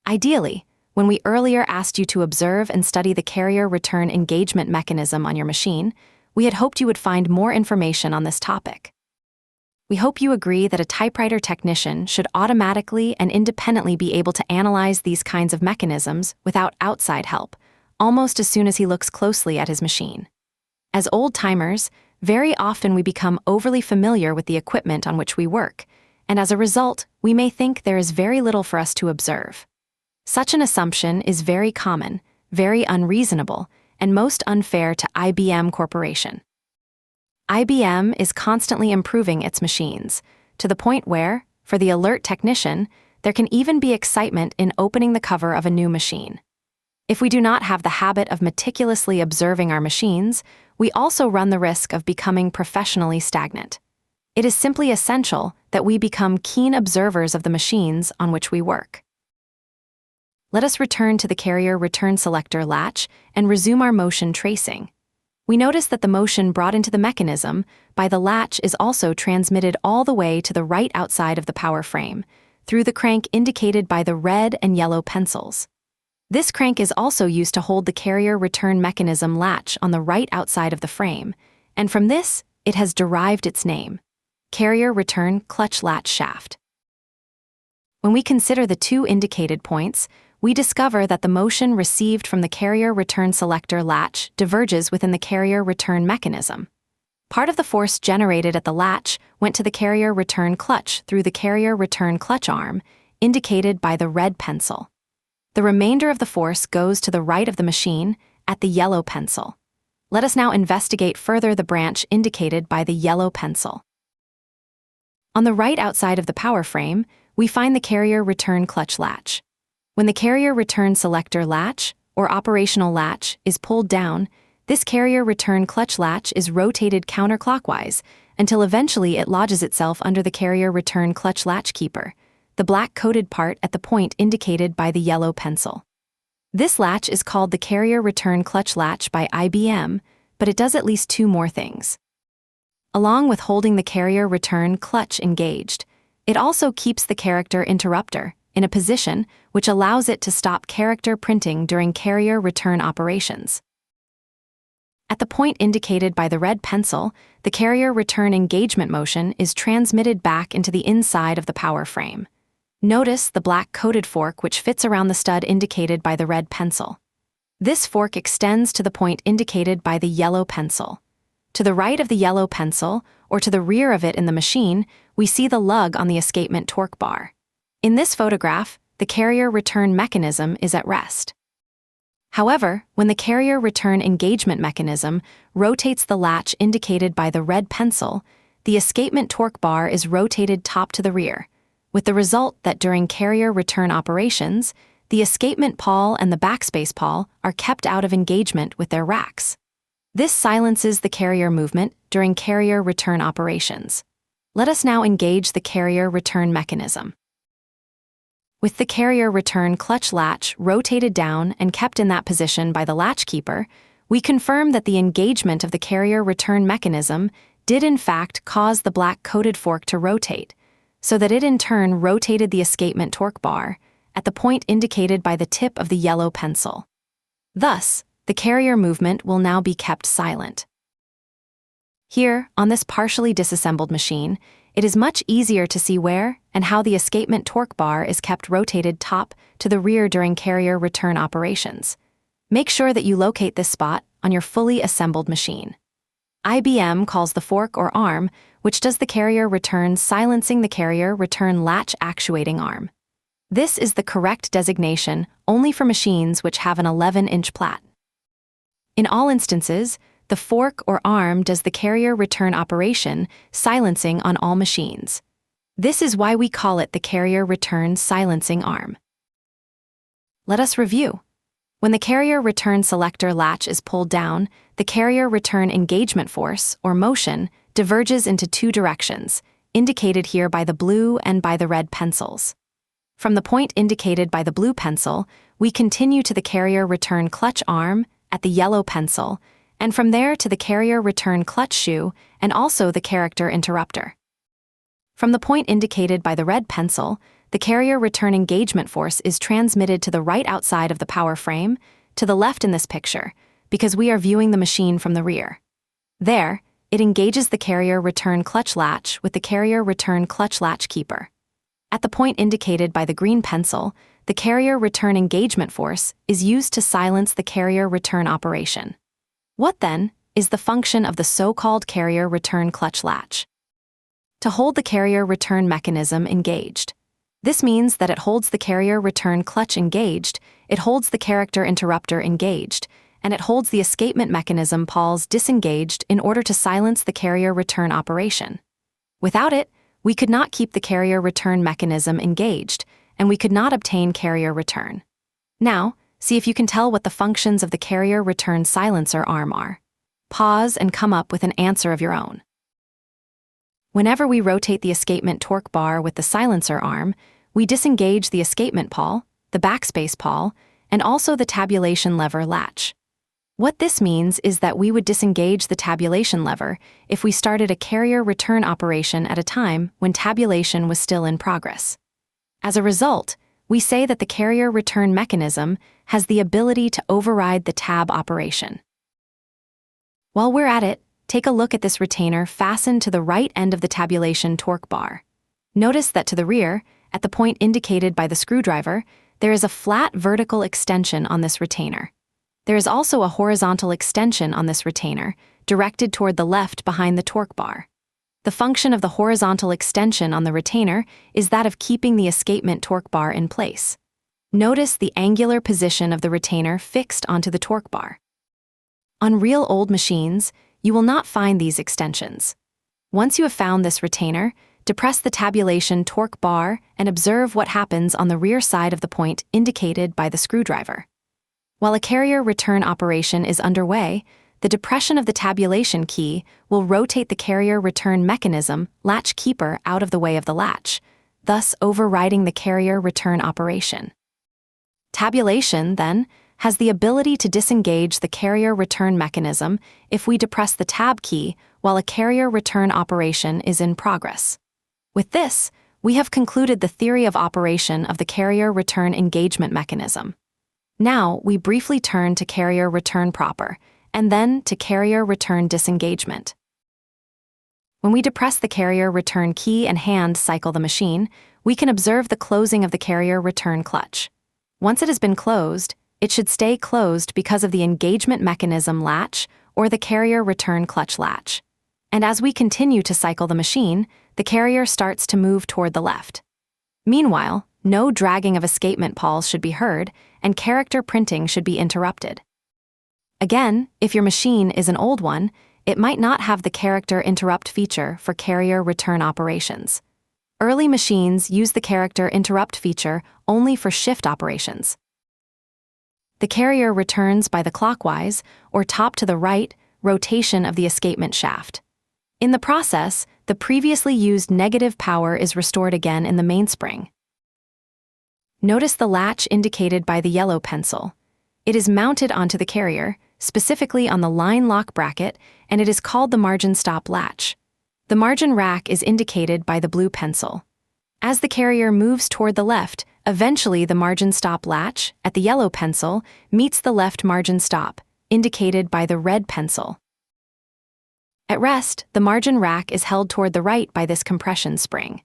Ideally, when we earlier asked you to observe and study the carrier return engagement mechanism on your machine, we had hoped you would find more information on this topic. We hope you agree that a typewriter technician should automatically and independently be able to analyze these kinds of mechanisms without outside help, almost as soon as he looks closely at his machine. As old-timers, very often we become overly familiar with the equipment on which we work, and as a result, we may think there is very little for us to observe. Such an assumption is very common, very unreasonable, and most unfair to IBM Corporation. IBM is constantly improving its machines, to the point where, for the alert technician, there can even be excitement in opening the cover of a new machine. If we do not have the habit of meticulously observing our machines, we also run the risk of becoming professionally stagnant. It is simply essential that we become keen observers of the machines on which we work. Let us return to the carrier return selector latch and resume our motion tracing. We notice that the motion brought into the mechanism by the latch is also transmitted all the way to the right outside of the power frame, through the crank indicated by the red and yellow pencils. This crank is also used to hold the carrier return mechanism latch on the right outside of the frame, and from this, it has derived its name, carrier return clutch latch shaft. When we consider the two indicated points, we discover that the motion received from the carrier return selector latch diverges within the carrier return mechanism. Part of the force generated at the latch went to the carrier return clutch through the carrier return clutch arm, indicated by the red pencil. The remainder of the force goes to the right of the machine at the yellow pencil. Let us now investigate further the branch indicated by the yellow pencil. On the right outside of the power frame, we find the carrier return clutch latch. When the carrier return selector latch, or operational latch, is pulled down, this carrier return clutch latch is rotated counterclockwise until eventually it lodges itself under the carrier return clutch latch keeper, the black coated part at the point indicated by the yellow pencil. This latch is called the carrier return clutch latch by IBM, but it does at least two more things. Along with holding the carrier return clutch engaged, it also keeps the character interrupter in a position which allows it to stop character printing during carrier return operations. At the point indicated by the red pencil, the carrier return engagement motion is transmitted back into the inside of the power frame. Notice the black coated fork which fits around the stud indicated by the red pencil. This fork extends to the point indicated by the yellow pencil. To the right of the yellow pencil, or to the rear of it in the machine, we see the lug on the escapement torque bar. In this photograph, the carrier return mechanism is at rest. However, when the carrier return engagement mechanism rotates the latch indicated by the red pencil, the escapement torque bar is rotated top to the rear, with the result that during carrier return operations, the escapement pawl and the backspace pawl are kept out of engagement with their racks. This silences the carrier movement during carrier return operations. Let us now engage the carrier return mechanism. With the carrier return clutch latch rotated down and kept in that position by the latch keeper, we confirm that the engagement of the carrier return mechanism did in fact cause the black coated fork to rotate, so that it in turn rotated the escapement torque bar at the point indicated by the tip of the yellow pencil. Thus, the carrier movement will now be kept silent. Here, on this partially disassembled machine, it is much easier to see where and how the escapement torque bar is kept rotated top to the rear during carrier return operations. Make sure that you locate this spot on your fully assembled machine. IBM calls the fork or arm, which does the carrier return, silencing the carrier return latch actuating arm. This is the correct designation only for machines which have an 11-inch plat. In all instances, the fork or arm does the carrier return operation, silencing on all machines. This is why we call it the carrier return silencing arm. Let us review. When the carrier return selector latch is pulled down, the carrier return engagement force, or motion, diverges into two directions, indicated here by the blue and by the red pencils. From the point indicated by the blue pencil, we continue to the carrier return clutch arm at the yellow pencil, and from there to the carrier return clutch shoe and also the character interrupter. From the point indicated by the red pencil, the carrier return engagement force is transmitted to the right outside of the power frame, to the left in this picture, because we are viewing the machine from the rear. There, it engages the carrier return clutch latch with the carrier return clutch latch keeper. At the point indicated by the green pencil, the carrier return engagement force is used to silence the carrier return operation. What, then, is the function of the so-called carrier return clutch latch? To hold the carrier return mechanism engaged. This means that it holds the carrier return clutch engaged, it holds the character interrupter engaged, and it holds the escapement mechanism Pawls disengaged in order to silence the carrier return operation. Without it, we could not keep the carrier return mechanism engaged, and we could not obtain carrier return. Now, see if you can tell what the functions of the carrier return silencer arm are. Pause and come up with an answer of your own. Whenever we rotate the escapement torque bar with the silencer arm, we disengage the escapement pawl, the backspace pawl, and also the tabulation lever latch. What this means is that we would disengage the tabulation lever if we started a carrier return operation at a time when tabulation was still in progress. As a result, we say that the carrier return mechanism has the ability to override the tab operation. While we're at it, take a look at this retainer fastened to the right end of the tabulation torque bar. Notice that to the rear, at the point indicated by the screwdriver, there is a flat vertical extension on this retainer. There is also a horizontal extension on this retainer, directed toward the left behind the torque bar. The function of the horizontal extension on the retainer is that of keeping the escapement torque bar in place. Notice the angular position of the retainer fixed onto the torque bar. On real old machines, you will not find these extensions. Once you have found this retainer, depress the tabulation torque bar and observe what happens on the rear side of the point indicated by the screwdriver. While a carrier return operation is underway, the depression of the tabulation key will rotate the carrier return mechanism latch keeper out of the way of the latch, thus overriding the carrier return operation. Tabulation, then, has the ability to disengage the carrier return mechanism if we depress the tab key while a carrier return operation is in progress. With this, we have concluded the theory of operation of the carrier return engagement mechanism. Now, we briefly turn to carrier return proper, and then to carrier return disengagement. When we depress the carrier return key and hand cycle the machine, we can observe the closing of the carrier return clutch. Once it has been closed, it should stay closed because of the engagement mechanism latch or the carrier return clutch latch. And as we continue to cycle the machine, the carrier starts to move toward the left. Meanwhile, no dragging of escapement pawls should be heard, and character printing should be interrupted. Again, if your machine is an old one, it might not have the character interrupt feature for carrier return operations. Early machines use the character interrupt feature only for shift operations. The carrier returns by the clockwise, or top to the right, rotation of the escapement shaft. In the process, the previously used negative power is restored again in the mainspring. Notice the latch indicated by the yellow pencil. It is mounted onto the carrier, specifically on the line lock bracket, and it is called the margin stop latch. The margin rack is indicated by the blue pencil. As the carrier moves toward the left, eventually the margin stop latch, at the yellow pencil, meets the left margin stop, indicated by the red pencil. At rest, the margin rack is held toward the right by this compression spring.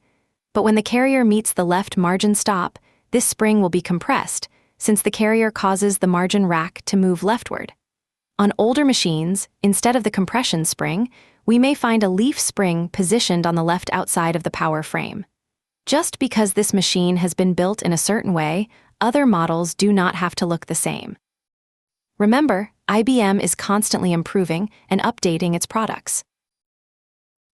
But when the carrier meets the left margin stop, this spring will be compressed, since the carrier causes the margin rack to move leftward. On older machines, instead of the compression spring, we may find a leaf spring positioned on the left outside of the power frame. Just because this machine has been built in a certain way, other models do not have to look the same. Remember, IBM is constantly improving and updating its products.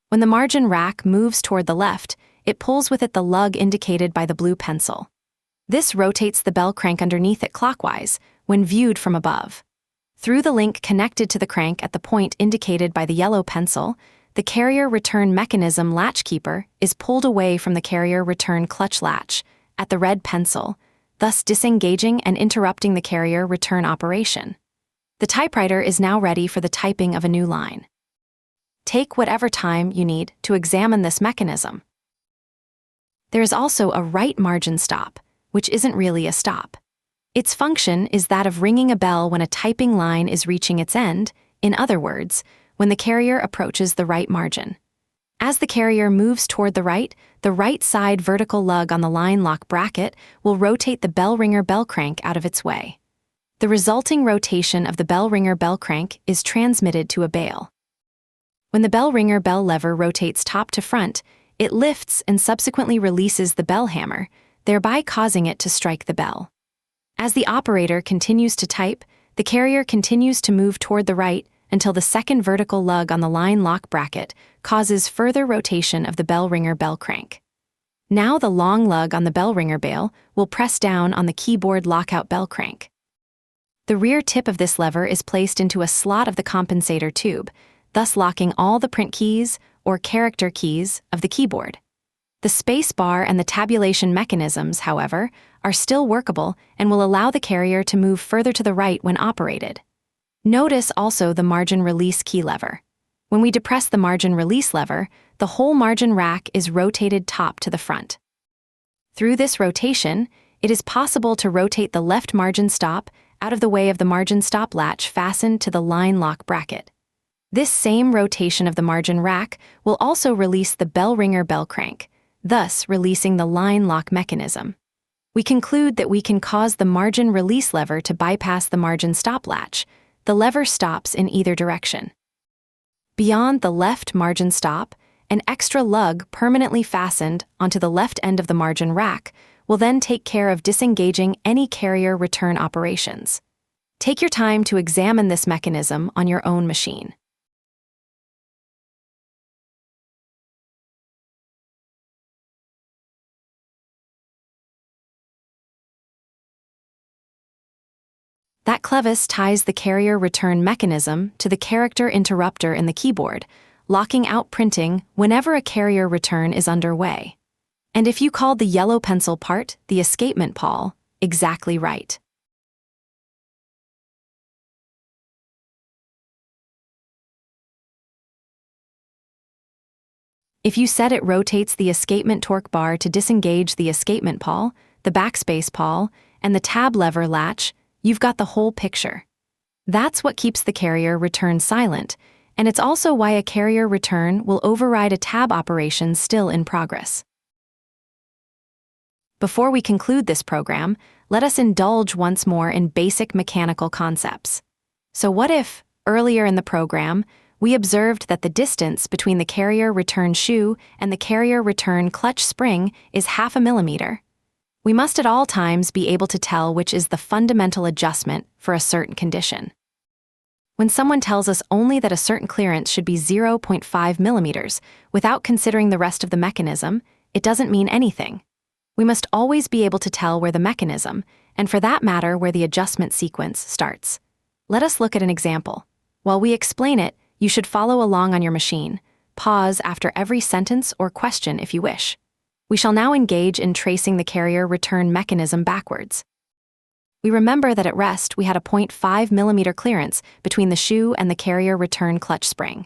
When the margin rack moves toward the left, it pulls with it the lug indicated by the blue pencil. This rotates the bell crank underneath it clockwise when viewed from above. Through the link connected to the crank at the point indicated by the yellow pencil, the carrier return mechanism latch keeper is pulled away from the carrier return clutch latch at the red pencil, thus disengaging and interrupting the carrier return operation. The typewriter is now ready for the typing of a new line. Take whatever time you need to examine this mechanism. There is also a right margin stop, which isn't really a stop. Its function is that of ringing a bell when a typing line is reaching its end, in other words, when the carrier approaches the right margin. As the carrier moves toward the right side vertical lug on the line lock bracket will rotate the bell ringer bell crank out of its way. The resulting rotation of the bell ringer bell crank is transmitted to a bail. When the bell ringer bell lever rotates top to front, it lifts and subsequently releases the bell hammer, thereby causing it to strike the bell. As the operator continues to type, the carrier continues to move toward the right until the second vertical lug on the line lock bracket causes further rotation of the bell ringer bell crank. Now the long lug on the bell ringer bail will press down on the keyboard lockout bell crank. The rear tip of this lever is placed into a slot of the compensator tube, thus locking all the print keys or character keys of the keyboard. The spacebar and the tabulation mechanisms, however, are still workable and will allow the carrier to move further to the right when operated. Notice also the margin release key lever. When we depress the margin release lever, the whole margin rack is rotated top to the front. Through this rotation, it is possible to rotate the left margin stop out of the way of the margin stop latch fastened to the line lock bracket. This same rotation of the margin rack will also release the bell ringer bell crank, thus releasing the line lock mechanism. We conclude that we can cause the margin release lever to bypass the margin stop latch. The lever stops in either direction. Beyond the left margin stop, an extra lug permanently fastened onto the left end of the margin rack will then take care of disengaging any carrier return operations. Take your time to examine this mechanism on your own machine. That clevis ties the carrier return mechanism to the character interrupter in the keyboard, locking out printing whenever a carrier return is underway. And if you called the yellow pencil part the escapement Pawl, exactly right. If you said it rotates the escapement torque bar to disengage the escapement Pawl, the backspace Pawl, and the tab lever latch, you've got the whole picture. That's what keeps the carrier return silent, and it's also why a carrier return will override a tab operation still in progress. Before we conclude this program, let us indulge once more in basic mechanical concepts. So what if, earlier in the program, we observed that the distance between the carrier return shoe and the carrier return clutch spring is 0.5 millimeter? We must at all times be able to tell which is the fundamental adjustment for a certain condition. When someone tells us only that a certain clearance should be 0.5 millimeters without considering the rest of the mechanism, it doesn't mean anything. We must always be able to tell where the mechanism, and for that matter where the adjustment sequence, starts. Let us look at an example. While we explain it, you should follow along on your machine. Pause after every sentence or question if you wish. We shall now engage in tracing the carrier return mechanism backwards. We remember that at rest we had a 0.5 millimeter clearance between the shoe and the carrier return clutch spring.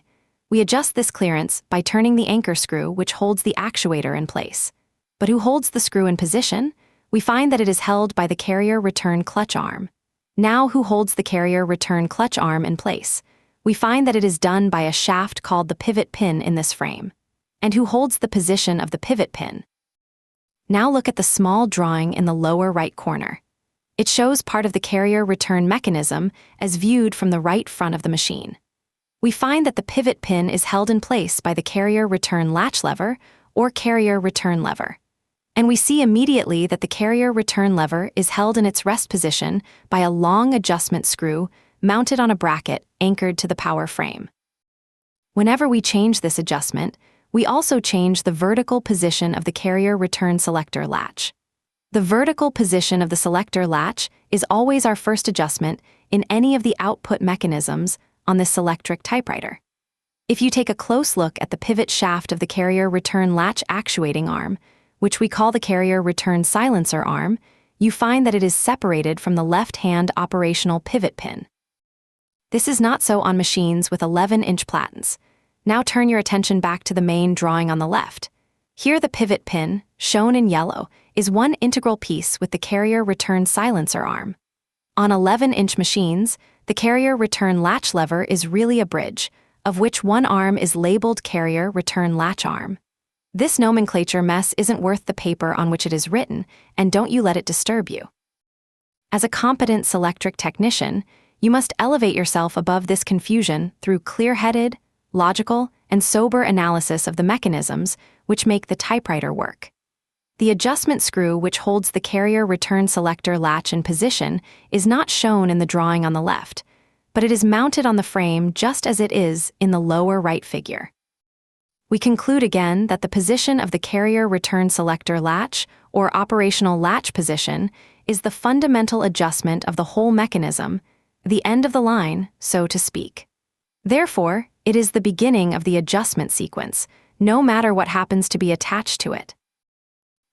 We adjust this clearance by turning the anchor screw which holds the actuator in place. But who holds the screw in position? We find that it is held by the carrier return clutch arm. Now who holds the carrier return clutch arm in place? We find that it is done by a shaft called the pivot pin in this frame. And who holds the position of the pivot pin? Now look at the small drawing in the lower right corner. It shows part of the carrier return mechanism as viewed from the right front of the machine. We find that the pivot pin is held in place by the carrier return latch lever or carrier return lever. And we see immediately that the carrier return lever is held in its rest position by a long adjustment screw mounted on a bracket anchored to the power frame. Whenever we change this adjustment, We also change the vertical position of the carrier return selector latch. The vertical position of the selector latch is always our first adjustment in any of the output mechanisms on this Selectric typewriter. If you take a close look at the pivot shaft of the carrier return latch actuating arm, which we call the carrier return silencer arm, you find that it is separated from the left-hand operational pivot pin. This is not so on machines with 11-inch platens. Now turn your attention back to the main drawing on the left. Here the pivot pin, shown in yellow, is one integral piece with the carrier return silencer arm. On 11-inch machines, the carrier return latch lever is really a bridge, of which one arm is labeled carrier return latch arm. This nomenclature mess isn't worth the paper on which it is written, and don't you let it disturb you. As a competent Selectric technician, you must elevate yourself above this confusion through clear-headed, logical, and sober analysis of the mechanisms which make the typewriter work. The adjustment screw which holds the carrier return selector latch in position is not shown in the drawing on the left, but it is mounted on the frame just as it is in the lower right figure. We conclude again that the position of the carrier return selector latch, or operational latch position, is the fundamental adjustment of the whole mechanism, the end of the line, so to speak. Therefore, it is the beginning of the adjustment sequence, no matter what happens to be attached to it.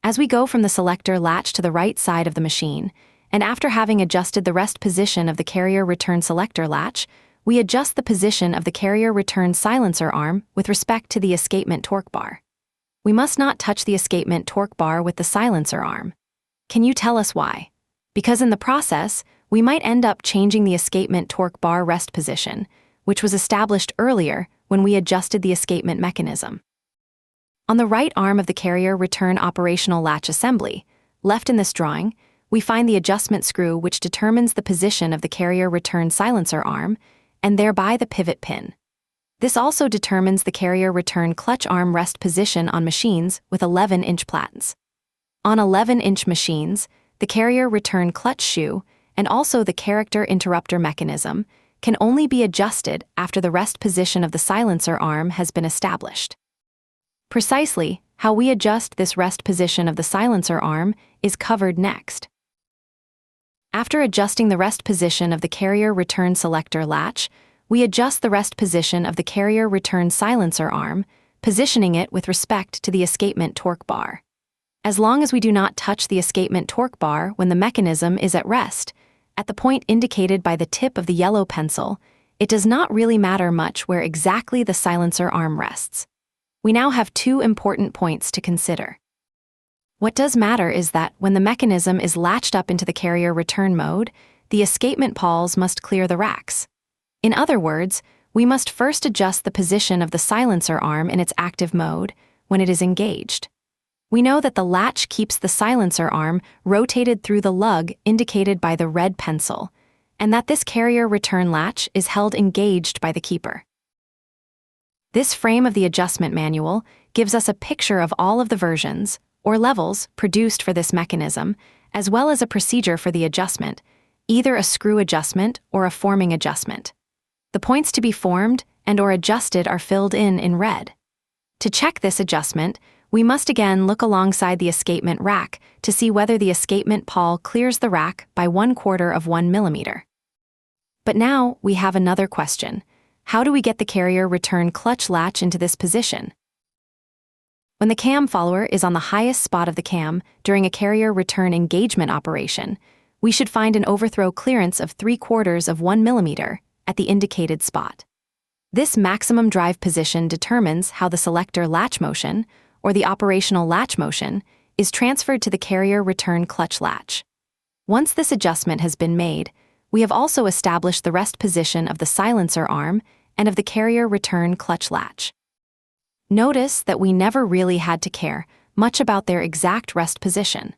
As we go from the selector latch to the right side of the machine, and after having adjusted the rest position of the carrier return selector latch, we adjust the position of the carrier return silencer arm with respect to the escapement torque bar. We must not touch the escapement torque bar with the silencer arm. Can you tell us why? Because in the process, we might end up changing the escapement torque bar rest position, which was established earlier when we adjusted the escapement mechanism. On the right arm of the carrier return operational latch assembly, left in this drawing, we find the adjustment screw which determines the position of the carrier return silencer arm, and thereby the pivot pin. This also determines the carrier return clutch arm rest position on machines with 11-inch platens. On 11-inch machines, the carrier return clutch shoe and also the character interrupter mechanism can only be adjusted after the rest position of the silencer arm has been established. Precisely how we adjust this rest position of the silencer arm is covered next. After adjusting the rest position of the carrier return selector latch, we adjust the rest position of the carrier return silencer arm, positioning it with respect to the escapement torque bar. As long as we do not touch the escapement torque bar when the mechanism is at rest, at the point indicated by the tip of the yellow pencil, it does not really matter much where exactly the silencer arm rests. We now have two important points to consider. What does matter is that when the mechanism is latched up into the carrier return mode, the escapement pawls must clear the racks. In other words, we must first adjust the position of the silencer arm in its active mode when it is engaged. We know that the latch keeps the silencer arm rotated through the lug indicated by the red pencil, and that this carrier return latch is held engaged by the keeper. This frame of the adjustment manual gives us a picture of all of the versions, or levels, produced for this mechanism, as well as a procedure for the adjustment, either a screw adjustment or a forming adjustment. The points to be formed and/or adjusted are filled in red. To check this adjustment, we must again look alongside the escapement rack to see whether the escapement pawl clears the rack by 1/4 of 1 millimeter. But now we have another question. How do we get the carrier return clutch latch into this position? When the cam follower is on the highest spot of the cam during a carrier return engagement operation, we should find an overthrow clearance of 3/4 of 1 millimeter at the indicated spot. This maximum drive position determines how the selector latch motion, or the operational latch motion, is transferred to the carrier return clutch latch. Once this adjustment has been made, we have also established the rest position of the silencer arm and of the carrier return clutch latch. Notice that we never really had to care much about their exact rest position.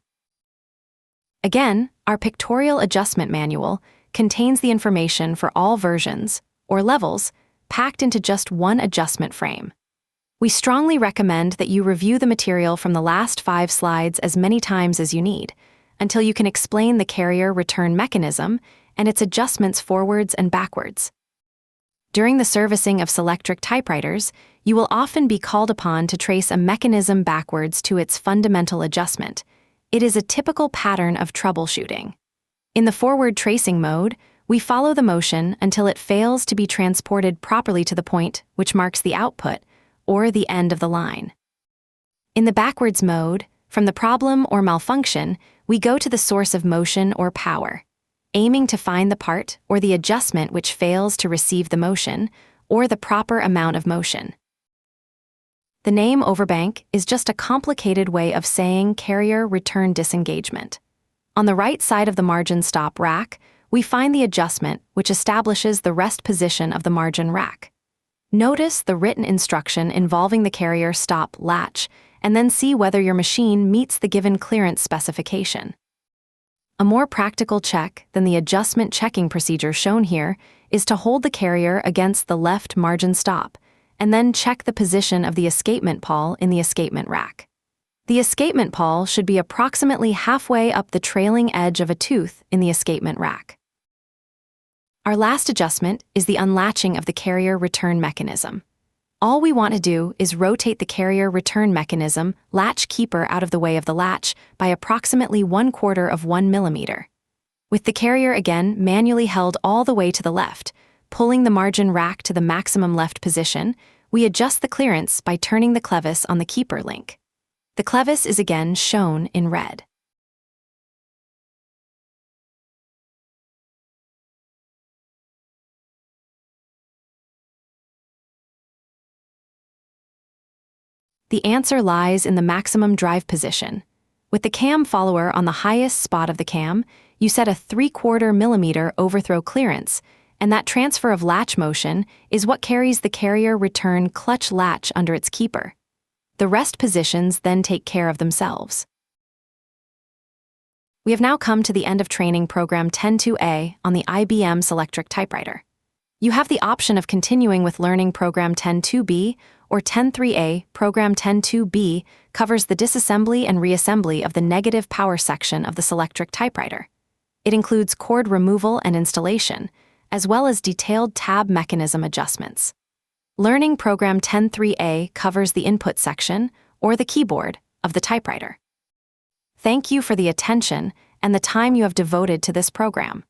Again, our pictorial adjustment manual contains the information for all versions, or levels, packed into just one adjustment frame. We strongly recommend that you review the material from the last 5 slides as many times as you need, until you can explain the carrier return mechanism and its adjustments forwards and backwards. During the servicing of Selectric typewriters, you will often be called upon to trace a mechanism backwards to its fundamental adjustment. It is a typical pattern of troubleshooting. In the forward tracing mode, we follow the motion until it fails to be transported properly to the point which marks the output, or the end of the line. In the backwards mode, from the problem or malfunction, we go to the source of motion or power, aiming to find the part or the adjustment which fails to receive the motion, or the proper amount of motion. The name overbank is just a complicated way of saying carrier return disengagement. On the right side of the margin stop rack, we find the adjustment which establishes the rest position of the margin rack. Notice the written instruction involving the carrier stop latch, and then see whether your machine meets the given clearance specification. A more practical check than the adjustment checking procedure shown here is to hold the carrier against the left margin stop, and then check the position of the escapement pawl in the escapement rack. The escapement pawl should be approximately halfway up the trailing edge of a tooth in the escapement rack. Our last adjustment is the unlatching of the carrier return mechanism. All we want to do is rotate the carrier return mechanism latch keeper out of the way of the latch by approximately 1/4 of 1 millimeter. With the carrier again manually held all the way to the left, pulling the margin rack to the maximum left position, we adjust the clearance by turning the clevis on the keeper link. The clevis is again shown in red. The answer lies in the maximum drive position. With the cam follower on the highest spot of the cam, you set a 3/4 millimeter overthrow clearance, and that transfer of latch motion is what carries the carrier return clutch latch under its keeper. The rest positions then take care of themselves. We have now come to the end of training program 10-2A on the IBM Selectric Typewriter. You have the option of continuing with learning program 10-2B or 10-3A. Program 10-2B covers the disassembly and reassembly of the negative power section of the Selectric typewriter. It includes cord removal and installation, as well as detailed tab mechanism adjustments. Learning program 10-3A covers the input section, or the keyboard, of the typewriter. Thank you for the attention and the time you have devoted to this program.